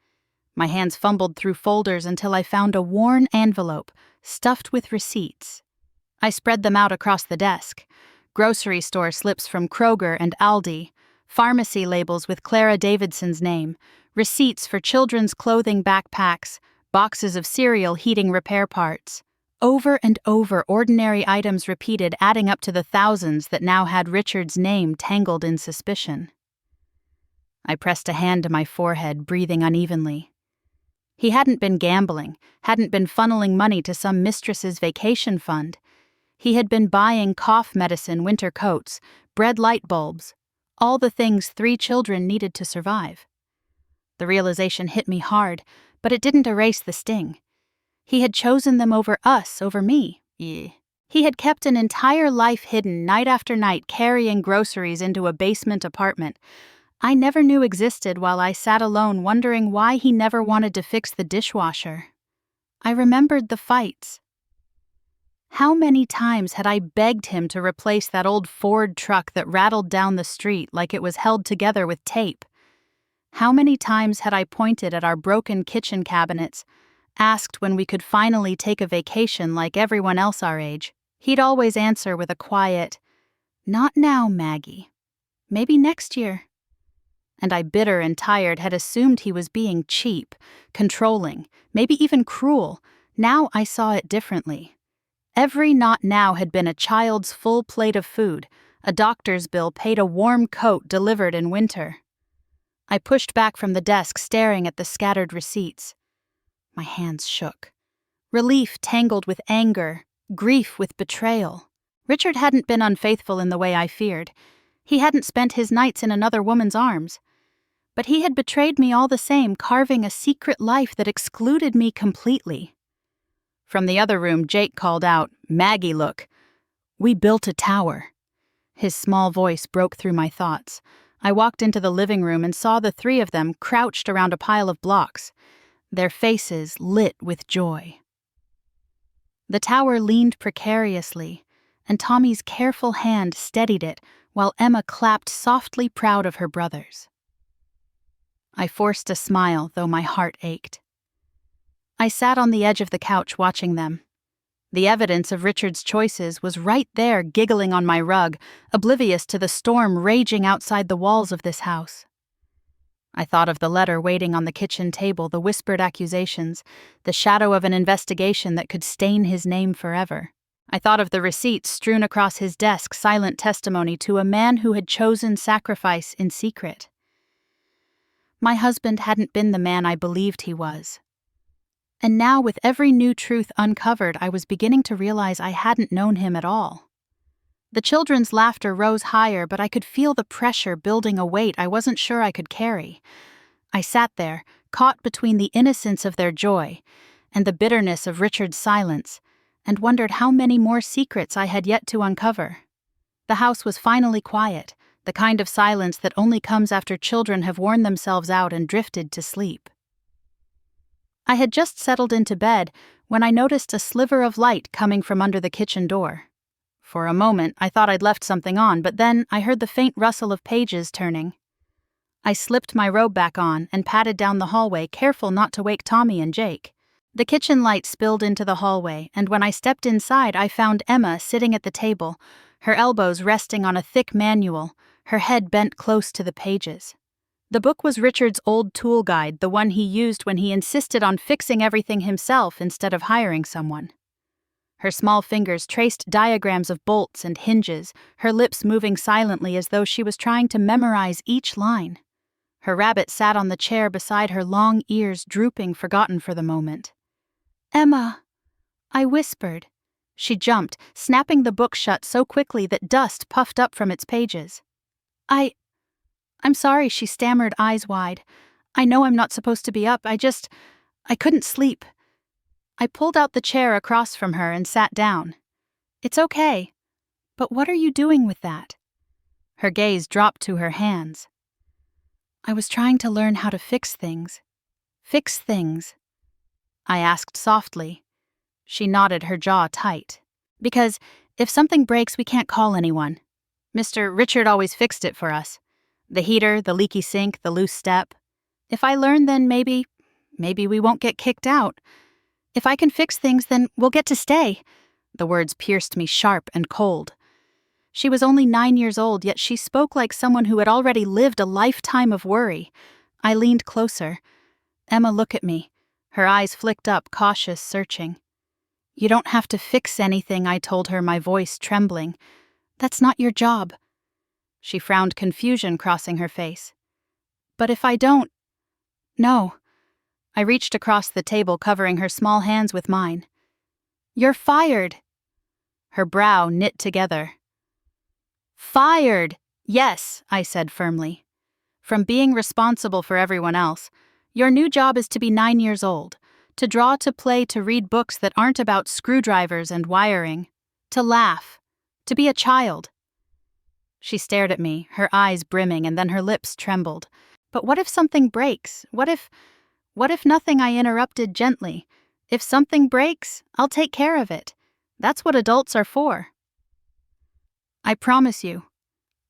My hands fumbled through folders until I found a worn envelope, stuffed with receipts. I spread them out across the desk. Grocery store slips from Kroger and Aldi, pharmacy labels with Clara Davidson's name, receipts for children's clothing backpacks, boxes of cereal heating repair parts. Over and over, ordinary items repeated, adding up to the thousands that now had Richard's name tangled in suspicion. I pressed a hand to my forehead, breathing unevenly. He hadn't been gambling, hadn't been funneling money to some mistress's vacation fund. He had been buying cough medicine, winter coats, bread light bulbs, all the things 3 children needed to survive. The realization hit me hard, but it didn't erase the sting. He had chosen them over us, over me. He had kept an entire life hidden, night after night, carrying groceries into a basement apartment I never knew existed, while I sat alone wondering why he never wanted to fix the dishwasher. I remembered the fights. How many times had I begged him to replace that old Ford truck that rattled down the street like it was held together with tape? How many times had I pointed at our broken kitchen cabinets, asked when we could finally take a vacation like everyone else our age? He'd always answer with a quiet, "Not now, Maggie. Maybe next year." And I, bitter and tired, had assumed he was being cheap, controlling, maybe even cruel. Now I saw it differently. Every not now had been a child's full plate of food, a doctor's bill paid, a warm coat delivered in winter. I pushed back from the desk, staring at the scattered receipts. My hands shook. Relief tangled with anger, grief with betrayal. Richard hadn't been unfaithful in the way I feared. He hadn't spent his nights in another woman's arms. But he had betrayed me all the same, carving a secret life that excluded me completely. From the other room, Jake called out, "Maggie, look. We built a tower." His small voice broke through my thoughts. I walked into the living room and saw the 3 of them crouched around a pile of blocks, their faces lit with joy. The tower leaned precariously, and Tommy's careful hand steadied it while Emma clapped softly, proud of her brothers. I forced a smile, though my heart ached. I sat on the edge of the couch watching them. The evidence of Richard's choices was right there, giggling on my rug, oblivious to the storm raging outside the walls of this house. I thought of the letter waiting on the kitchen table, the whispered accusations, the shadow of an investigation that could stain his name forever. I thought of the receipts strewn across his desk, silent testimony to a man who had chosen sacrifice in secret. My husband hadn't been the man I believed he was. And now, with every new truth uncovered, I was beginning to realize I hadn't known him at all. The children's laughter rose higher, but I could feel the pressure building, a weight I wasn't sure I could carry. I sat there, caught between the innocence of their joy and the bitterness of Richard's silence, and wondered how many more secrets I had yet to uncover. The house was finally quiet, the kind of silence that only comes after children have worn themselves out and drifted to sleep. I had just settled into bed when I noticed a sliver of light coming from under the kitchen door. For a moment, I thought I'd left something on, but then I heard the faint rustle of pages turning. I slipped my robe back on and padded down the hallway, careful not to wake Tommy and Jake. The kitchen light spilled into the hallway, and when I stepped inside, I found Emma sitting at the table, her elbows resting on a thick manual, her head bent close to the pages. The book was Richard's old tool guide, the one he used when he insisted on fixing everything himself instead of hiring someone. Her small fingers traced diagrams of bolts and hinges, her lips moving silently as though she was trying to memorize each line. Her rabbit sat on the chair beside her, long ears drooping, forgotten for the moment. "Emma," I whispered. She jumped, snapping the book shut so quickly that dust puffed up from its pages. I'm sorry," she stammered, eyes wide. "I know I'm not supposed to be up. I couldn't sleep." I pulled out the chair across from her and sat down. "It's okay. But what are you doing with that?" Her gaze dropped to her hands. "I was trying to learn how to fix things." "Fix things?" I asked softly. She nodded, her jaw tight. "Because if something breaks, we can't call anyone. Mr. Richard always fixed it for us. The heater, the leaky sink, the loose step. If I learn, then maybe we won't get kicked out. If I can fix things, then we'll get to stay." The words pierced me sharp and cold. She was only 9 years old, yet she spoke like someone who had already lived a lifetime of worry. I leaned closer. "Emma, look at me." Her eyes flicked up, cautious, searching. "You don't have to fix anything," I told her, my voice trembling. "That's not your job." She frowned, confusion crossing her face. "But if I don't—" "No." I reached across the table, covering her small hands with mine. "You're fired." Her brow knit together. "Fired! Yes," I said firmly. "From being responsible for everyone else. Your new job is to be 9 years old, to draw, to play, to read books that aren't about screwdrivers and wiring, to laugh, to be a child." She stared at me, her eyes brimming, and then her lips trembled. "But what if something breaks? What if nothing?" I interrupted gently. "If something breaks, I'll take care of it. That's what adults are for." "I promise you.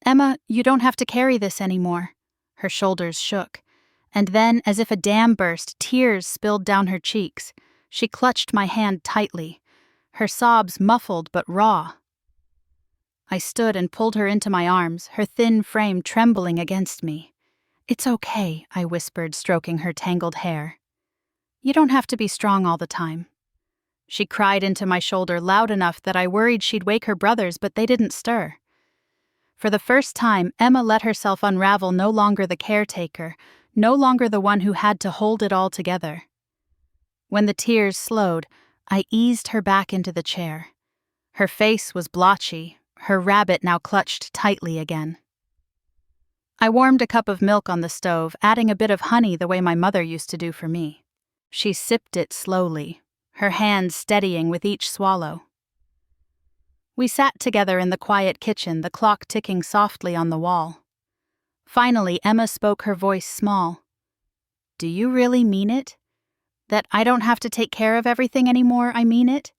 Emma, you don't have to carry this anymore." Her shoulders shook. And then, as if a dam burst, tears spilled down her cheeks. She clutched my hand tightly, her sobs muffled but raw. I stood and pulled her into my arms, her thin frame trembling against me. "It's okay," I whispered, stroking her tangled hair. "You don't have to be strong all the time." She cried into my shoulder loud enough that I worried she'd wake her brothers, but they didn't stir. For the first time, Emma let herself unravel, no longer the caretaker, no longer the one who had to hold it all together. When the tears slowed, I eased her back into the chair. Her face was blotchy, her rabbit now clutched tightly again. I warmed a cup of milk on the stove, adding a bit of honey the way my mother used to do for me. She sipped it slowly, her hands steadying with each swallow. We sat together in the quiet kitchen, the clock ticking softly on the wall. Finally, Emma spoke, her voice small. "Do you really mean it? That I don't have to take care of everything anymore, I mean it?"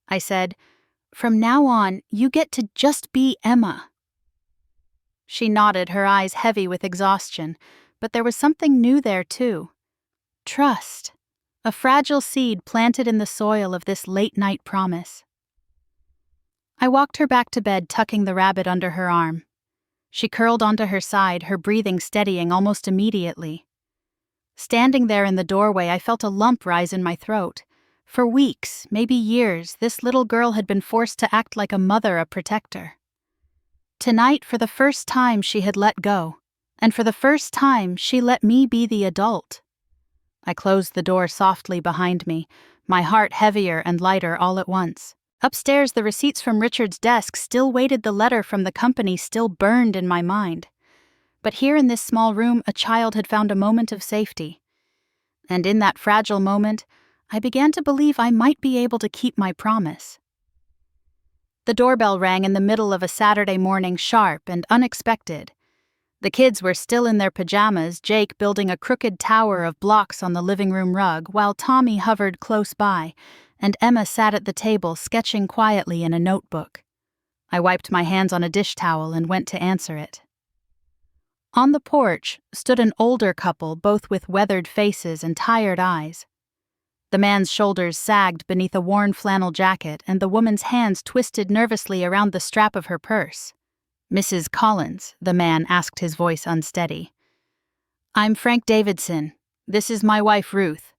I said, "From now on, you get to just be Emma." She nodded, her eyes heavy with exhaustion, but there was something new there, too. Trust. A fragile seed planted in the soil of this late-night promise. I walked her back to bed, tucking the rabbit under her arm. She curled onto her side, her breathing steadying almost immediately. Standing there in the doorway, I felt a lump rise in my throat. For weeks, maybe years, this little girl had been forced to act like a mother, a protector. Tonight, for the first time, she had let go, and for the first time, she let me be the adult. I closed the door softly behind me, my heart heavier and lighter all at once. Upstairs, the receipts from Richard's desk still waited, the letter from the company still burned in my mind. But here in this small room, a child had found a moment of safety. And in that fragile moment, I began to believe I might be able to keep my promise. The doorbell rang in the middle of a Saturday morning, sharp and unexpected. The kids were still in their pajamas, Jake building a crooked tower of blocks on the living room rug, while Tommy hovered close by, and Emma sat at the table, sketching quietly in a notebook. I wiped my hands on a dish towel and went to answer it. On the porch stood an older couple, both with weathered faces and tired eyes. The man's shoulders sagged beneath a worn flannel jacket, and the woman's hands twisted nervously around the strap of her purse. "Mrs. Collins," the man asked, his voice unsteady. "I'm Frank Davidson. This is my wife, Ruth.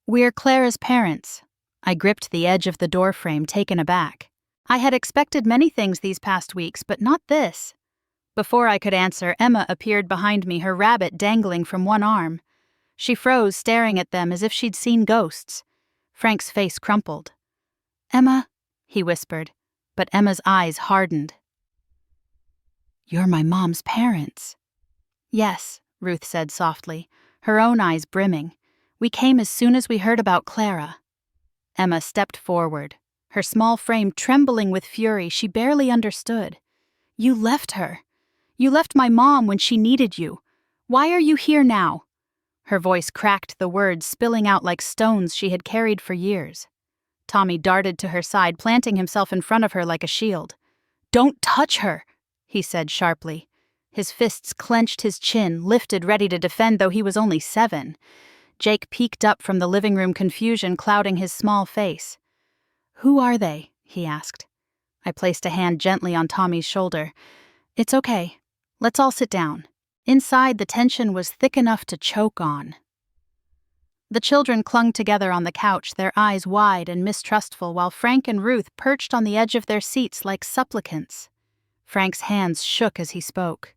We're Clara's parents." I gripped the edge of the doorframe, taken aback. I had expected many things these past weeks, but not this. Before I could answer, Emma appeared behind me, her rabbit dangling from one arm. She froze, staring at them as if she'd seen ghosts. Frank's face crumpled. "Emma," he whispered, but Emma's eyes hardened. "You're my mom's parents." "Yes," Ruth said softly, her own eyes brimming. "We came as soon as we heard about Clara." Emma stepped forward, her small frame trembling with fury she barely understood. "You left her. You left my mom when she needed you. Why are you here now?" Her voice cracked, the words spilling out like stones she had carried for years. Tommy darted to her side, planting himself in front of her like a shield. "Don't touch her," he said sharply. His fists clenched, his chin lifted, ready to defend, though he was only 7. Jake peeked up from the living room, confusion clouding his small face. "Who are they?" he asked. I placed a hand gently on Tommy's shoulder. "It's okay. Let's all sit down." Inside, the tension was thick enough to choke on. The children clung together on the couch, their eyes wide and mistrustful, while Frank and Ruth perched on the edge of their seats like supplicants. Frank's hands shook as he spoke.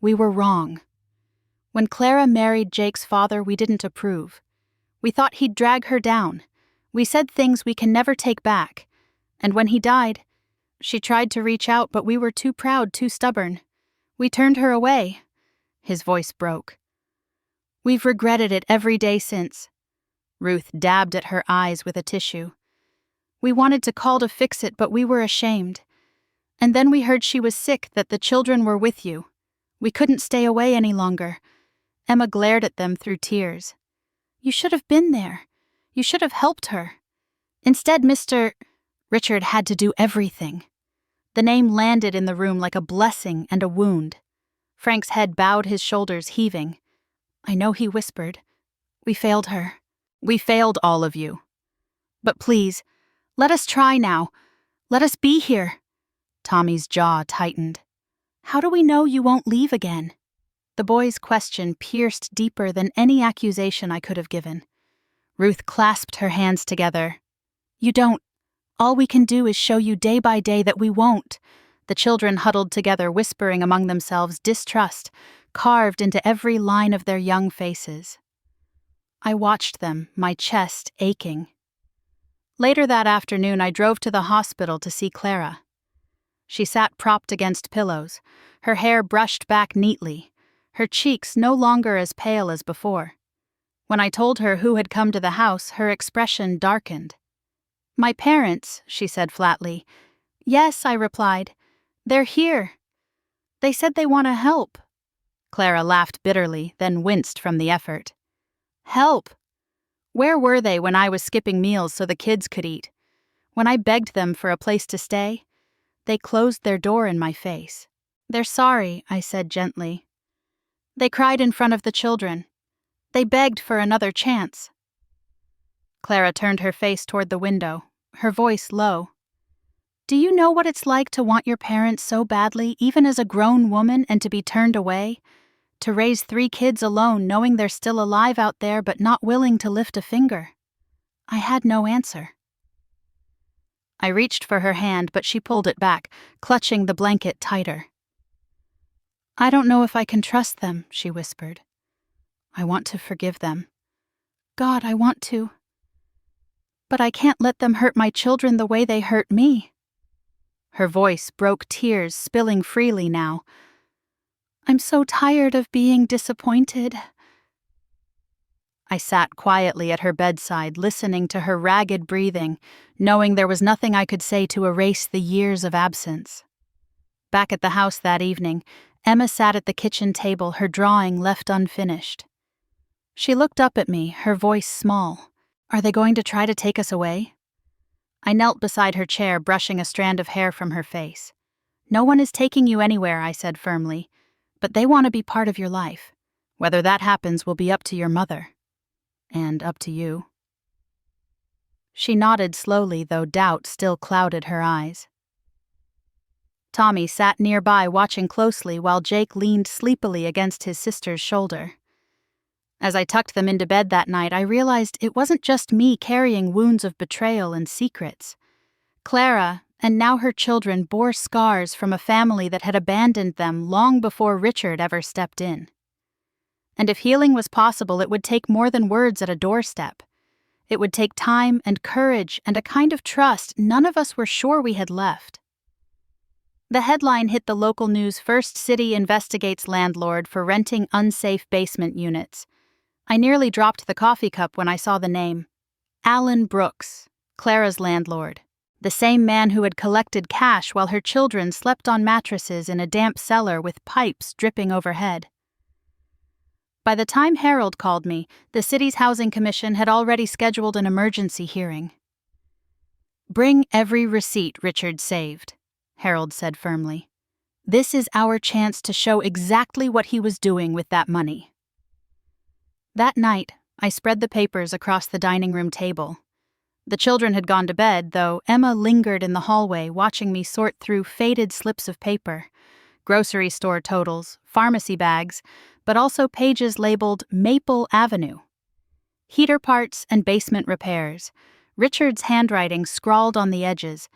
"We were wrong. When Clara married Jake's father, we didn't approve. We thought he'd drag her down. We said things we can never take back. And when he died, she tried to reach out, but we were too proud, too stubborn. We turned her away." His voice broke. "We've regretted it every day since." Ruth dabbed at her eyes with a tissue. "We wanted to call to fix it, but we were ashamed. And then we heard she was sick, that the children were with you. We couldn't stay away any longer." Emma glared at them through tears. "You should have been there. You should have helped her. Instead, Mr. Richard had to do everything." The name landed in the room like a blessing and a wound. Frank's head bowed, his shoulders heaving. "I know," he whispered. "We failed her. We failed all of you. But please, let us try now. Let us be here." Tommy's jaw tightened. "How do we know you won't leave again?" The boy's question pierced deeper than any accusation I could have given. Ruth clasped her hands together. "You don't. All we can do is show you day by day that we won't." The children huddled together, whispering among themselves, distrust carved into every line of their young faces. I watched them, my chest aching. Later that afternoon, I drove to the hospital to see Clara. She sat propped against pillows, her hair brushed back neatly, her cheeks no longer as pale as before. When I told her who had come to the house, her expression darkened. "My parents," she said flatly. "Yes," I replied. "They're here. They said they want to help." Clara laughed bitterly, then winced from the effort. "Help? Where were they when I was skipping meals so the kids could eat? When I begged them for a place to stay? They closed their door in my face." "They're sorry," I said gently. "They cried in front of the children. They begged for another chance." Clara turned her face toward the window, her voice low. "Do you know what it's like to want your parents so badly, even as a grown woman, and to be turned away? To raise 3 kids alone, knowing they're still alive out there but not willing to lift a finger?" I had no answer. I reached for her hand, but she pulled it back, clutching the blanket tighter. "I don't know if I can trust them," she whispered. "I want to forgive them. God, I want to. But I can't let them hurt my children the way they hurt me." Her voice broke, tears spilling freely now. "I'm so tired of being disappointed." I sat quietly at her bedside, listening to her ragged breathing, knowing there was nothing I could say to erase the years of absence. Back at the house that evening, Emma sat at the kitchen table, her drawing left unfinished. She looked up at me, her voice small. "Are they going to try to take us away?" I knelt beside her chair, brushing a strand of hair from her face. "No one is taking you anywhere," I said firmly. but they want to be part of your life. Whether that happens will be up to your mother. And up to you." She nodded slowly, though doubt still clouded her eyes. Tommy sat nearby watching closely while Jake leaned sleepily against his sister's shoulder. As I tucked them into bed that night, I realized it wasn't just me carrying wounds of betrayal and secrets. Clara, and now her children, bore scars from a family that had abandoned them long before Richard ever stepped in. And if healing was possible, it would take more than words at a doorstep. It would take time and courage and a kind of trust none of us were sure we had left. The headline hit the local news: "First City investigates landlord for renting unsafe basement units." I nearly dropped the coffee cup when I saw the name. Alan Brooks, Clara's landlord. The same man who had collected cash while her children slept on mattresses in a damp cellar with pipes dripping overhead. By the time Harold called me, the city's housing commission had already scheduled an emergency hearing. "Bring every receipt Richard saved," Harold said firmly. "This is our chance to show exactly what he was doing with that money." That night, I spread the papers across the dining room table. The children had gone to bed, though Emma lingered in the hallway watching me sort through faded slips of paper, grocery store totals, pharmacy bags, but also pages labeled Maple Avenue. Heater parts and basement repairs. Richard's handwriting scrawled on the edges.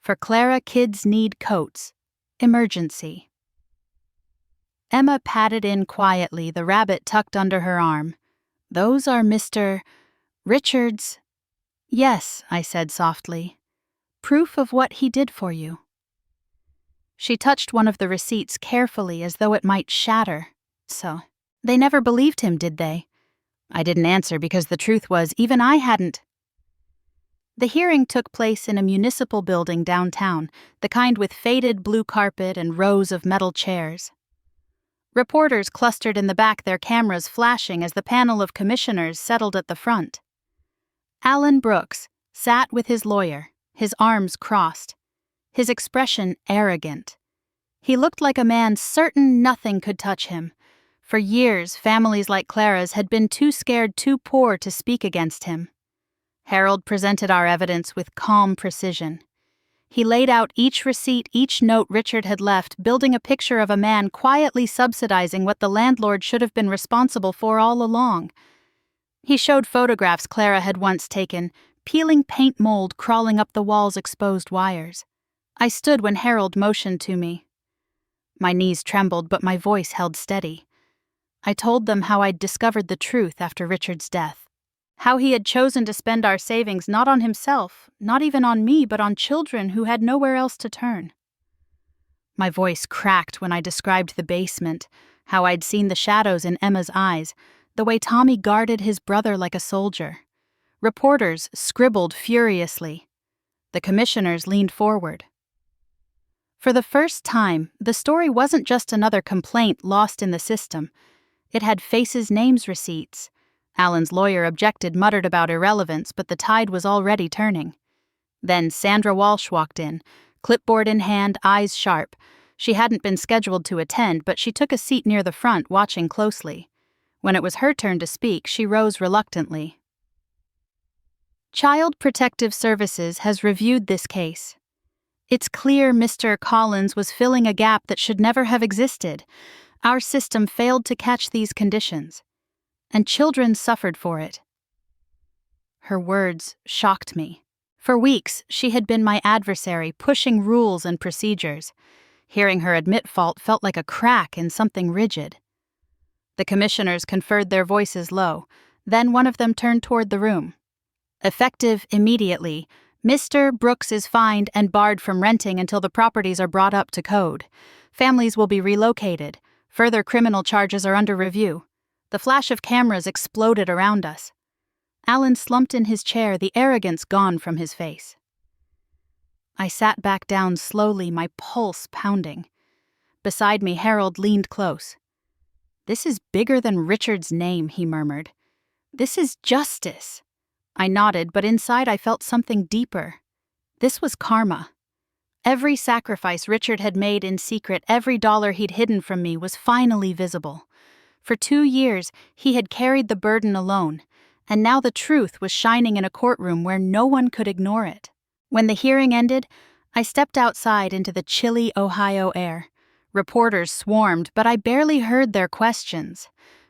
"For Clara, kids need coats. Emergency." Emma patted in quietly, the rabbit tucked under her arm. "Those are Mr. Richard's—" "Yes," I said softly. "Proof of what he did for you." She touched one of the receipts carefully as though it might shatter. "So, they never believed him, did they?" I didn't answer because the truth was, even I hadn't. The hearing took place in a municipal building downtown, the kind with faded blue carpet and rows of metal chairs. Reporters clustered in the back, their cameras flashing as the panel of commissioners settled at the front. Alan Brooks sat with his lawyer, his arms crossed, his expression arrogant. He looked like a man certain nothing could touch him. For years, families like Clara's had been too scared, too poor to speak against him. Harold presented our evidence with calm precision. He laid out each receipt, each note Richard had left, building a picture of a man quietly subsidizing what the landlord should have been responsible for all along. He showed photographs Clara had once taken, peeling paint mold crawling up the wall's exposed wires. I stood when Harold motioned to me. My knees trembled, but my voice held steady. I told them how I'd discovered the truth after Richard's death. How he had chosen to spend our savings not on himself, not even on me, but on children who had nowhere else to turn. My voice cracked when I described the basement, how I'd seen the shadows in Emma's eyes, the way Tommy guarded his brother like a soldier. Reporters scribbled furiously. The commissioners leaned forward. For the first time, the story wasn't just another complaint lost in the system. It had faces, names, receipts. Alan's lawyer objected, muttered about irrelevance, but the tide was already turning. Then Sandra Walsh walked in, clipboard in hand, eyes sharp. She hadn't been scheduled to attend, but she took a seat near the front, watching closely. When it was her turn to speak, she rose reluctantly. Child Protective Services has reviewed this case. It's clear Mr. Collins was filling a gap that should never have existed. Our system failed to catch these conditions, and children suffered for it. Her words shocked me. For weeks, she had been my adversary, pushing rules and procedures. Hearing her admit fault felt like a crack in something rigid. The commissioners conferred, their voices low. Then one of them turned toward the room. "Effective immediately, Mr. Brooks is fined and barred from renting until the properties are brought up to code. Families will be relocated. Further criminal charges are under review." The flash of cameras exploded around us. Alan slumped in his chair, the arrogance gone from his face. I sat back down slowly, my pulse pounding. Beside me, Harold leaned close. "This is bigger than Richard's name," he murmured. "This is justice." I nodded, but inside I felt something deeper. This was karma. Every sacrifice Richard had made in secret, every dollar he'd hidden from me was finally visible. For 2 years, he had carried the burden alone, and now the truth was shining in a courtroom where no one could ignore it. When the hearing ended, I stepped outside into the chilly Ohio air. Reporters swarmed, but I barely heard their questions.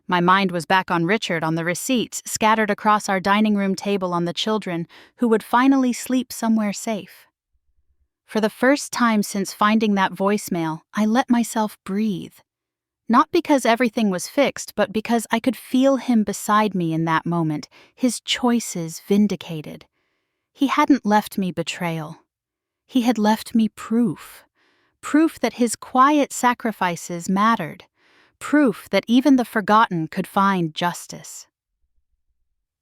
My mind was back on Richard, on the receipts scattered across our dining room table, on the children who would finally sleep somewhere safe. For the first time since finding that voicemail, I let myself breathe. Not because everything was fixed, but because I could feel him beside me in that moment, his choices vindicated. He hadn't left me betrayal. He had left me proof. Proof that his quiet sacrifices mattered. Proof that even the forgotten could find justice.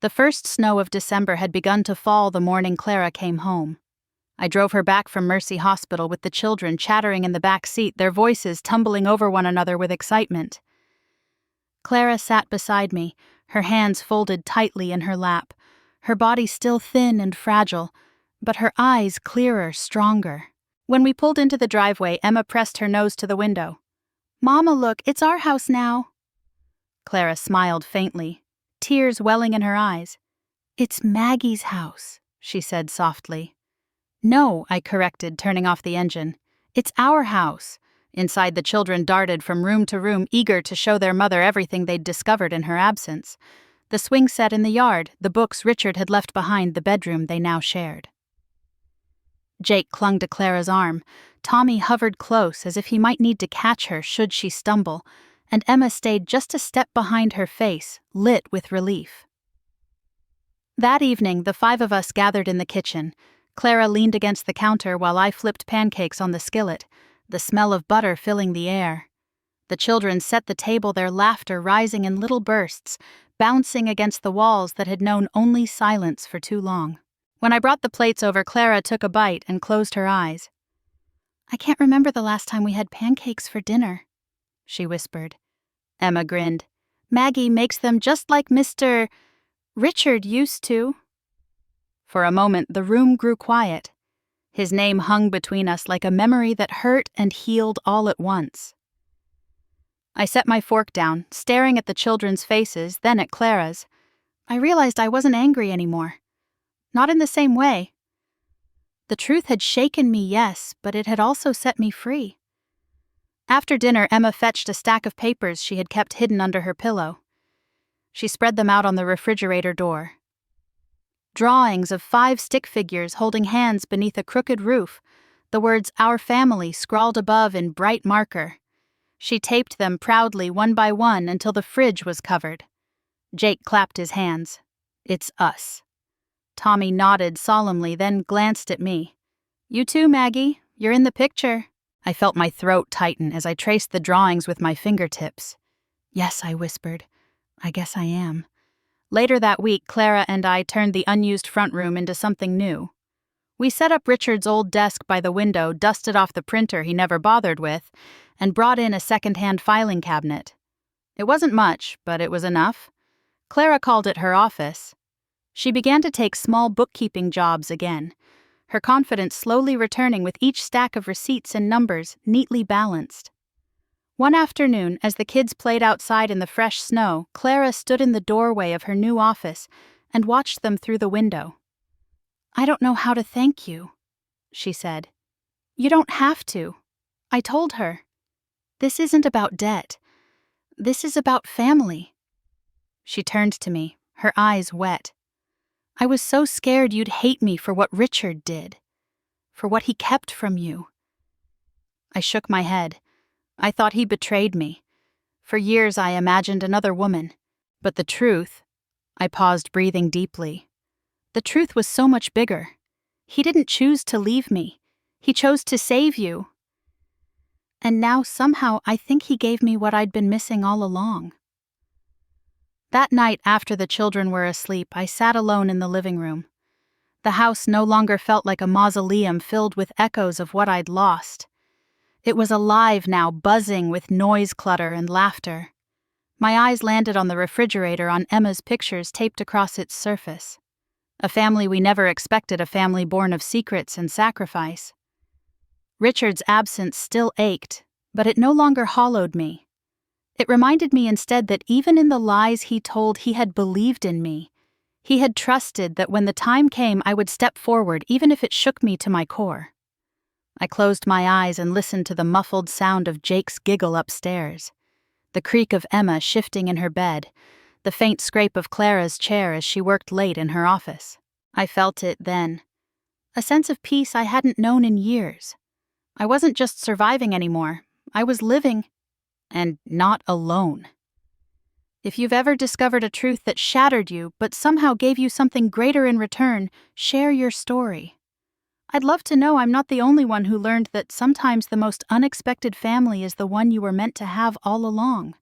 The first snow of December had begun to fall the morning Clara came home. I drove her back from Mercy Hospital with the children chattering in the back seat, their voices tumbling over one another with excitement. Clara sat beside me, her hands folded tightly in her lap, her body still thin and fragile, but her eyes clearer, stronger. When we pulled into the driveway, Emma pressed her nose to the window. "Mama, look, it's our house now." Clara smiled faintly, tears welling in her eyes. "It's Maggie's house," she said softly. "No," I corrected, turning off the engine. "It's our house." Inside, the children darted from room to room, eager to show their mother everything they'd discovered in her absence. The swing set in the yard, the books Richard had left behind, the bedroom they now shared. Jake clung to Clara's arm. Tommy hovered close, as if he might need to catch her should she stumble, and Emma stayed just a step behind her face, lit with relief. That evening, the 5 of us gathered in the kitchen. Clara leaned against the counter while I flipped pancakes on the skillet, the smell of butter filling the air. The children set the table, their laughter rising in little bursts, bouncing against the walls that had known only silence for too long. When I brought the plates over, Clara took a bite and closed her eyes. "I can't remember the last time we had pancakes for dinner," she whispered. Emma grinned. "Maggie makes them just like Mr. Richard used to." For a moment, the room grew quiet. His name hung between us like a memory that hurt and healed all at once. I set my fork down, staring at the children's faces, then at Clara's. I realized I wasn't angry anymore. Not in the same way. The truth had shaken me, yes, but it had also set me free. After dinner, Emma fetched a stack of papers she had kept hidden under her pillow. She spread them out on the refrigerator door. Drawings of 5 stick figures holding hands beneath a crooked roof, the words "Our Family" scrawled above in bright marker. She taped them proudly one by one until the fridge was covered. Jake clapped his hands. "It's us." Tommy nodded solemnly, then glanced at me. "You too, Maggie. You're in the picture." I felt my throat tighten as I traced the drawings with my fingertips. "Yes," I whispered. "I guess I am." Later that week, Clara and I turned the unused front room into something new. We set up Richard's old desk by the window, dusted off the printer he never bothered with, and brought in a second-hand filing cabinet. It wasn't much, but it was enough. Clara called it her office. She began to take small bookkeeping jobs again, her confidence slowly returning with each stack of receipts and numbers neatly balanced. One afternoon, as the kids played outside in the fresh snow, Clara stood in the doorway of her new office and watched them through the window. "I don't know how to thank you," she said. "You don't have to." I told her. "This isn't about debt. This is about family." She turned to me, her eyes wet. "I was so scared you'd hate me for what Richard did, for what he kept from you." I shook my head. I thought he betrayed me. For years I imagined another woman. But the truth— I paused, breathing deeply. The truth was so much bigger. He didn't choose to leave me. He chose to save you. And now somehow I think he gave me what I'd been missing all along. That night, after the children were asleep, I sat alone in the living room. The house no longer felt like a mausoleum filled with echoes of what I'd lost. It was alive now, buzzing with noise, clutter, and laughter. My eyes landed on the refrigerator, on Emma's pictures taped across its surface. A family we never expected, a family born of secrets and sacrifice. Richard's absence still ached, but it no longer hollowed me. It reminded me instead that even in the lies he told, he had believed in me. He had trusted that when the time came, I would step forward, even if it shook me to my core. I closed my eyes and listened to the muffled sound of Jake's giggle upstairs, the creak of Emma shifting in her bed, the faint scrape of Clara's chair as she worked late in her office. I felt it then. A sense of peace I hadn't known in years. I wasn't just surviving anymore. I was living, and not alone. If you've ever discovered a truth that shattered you but somehow gave you something greater in return, share your story. I'd love to know I'm not the only one who learned that sometimes the most unexpected family is the one you were meant to have all along.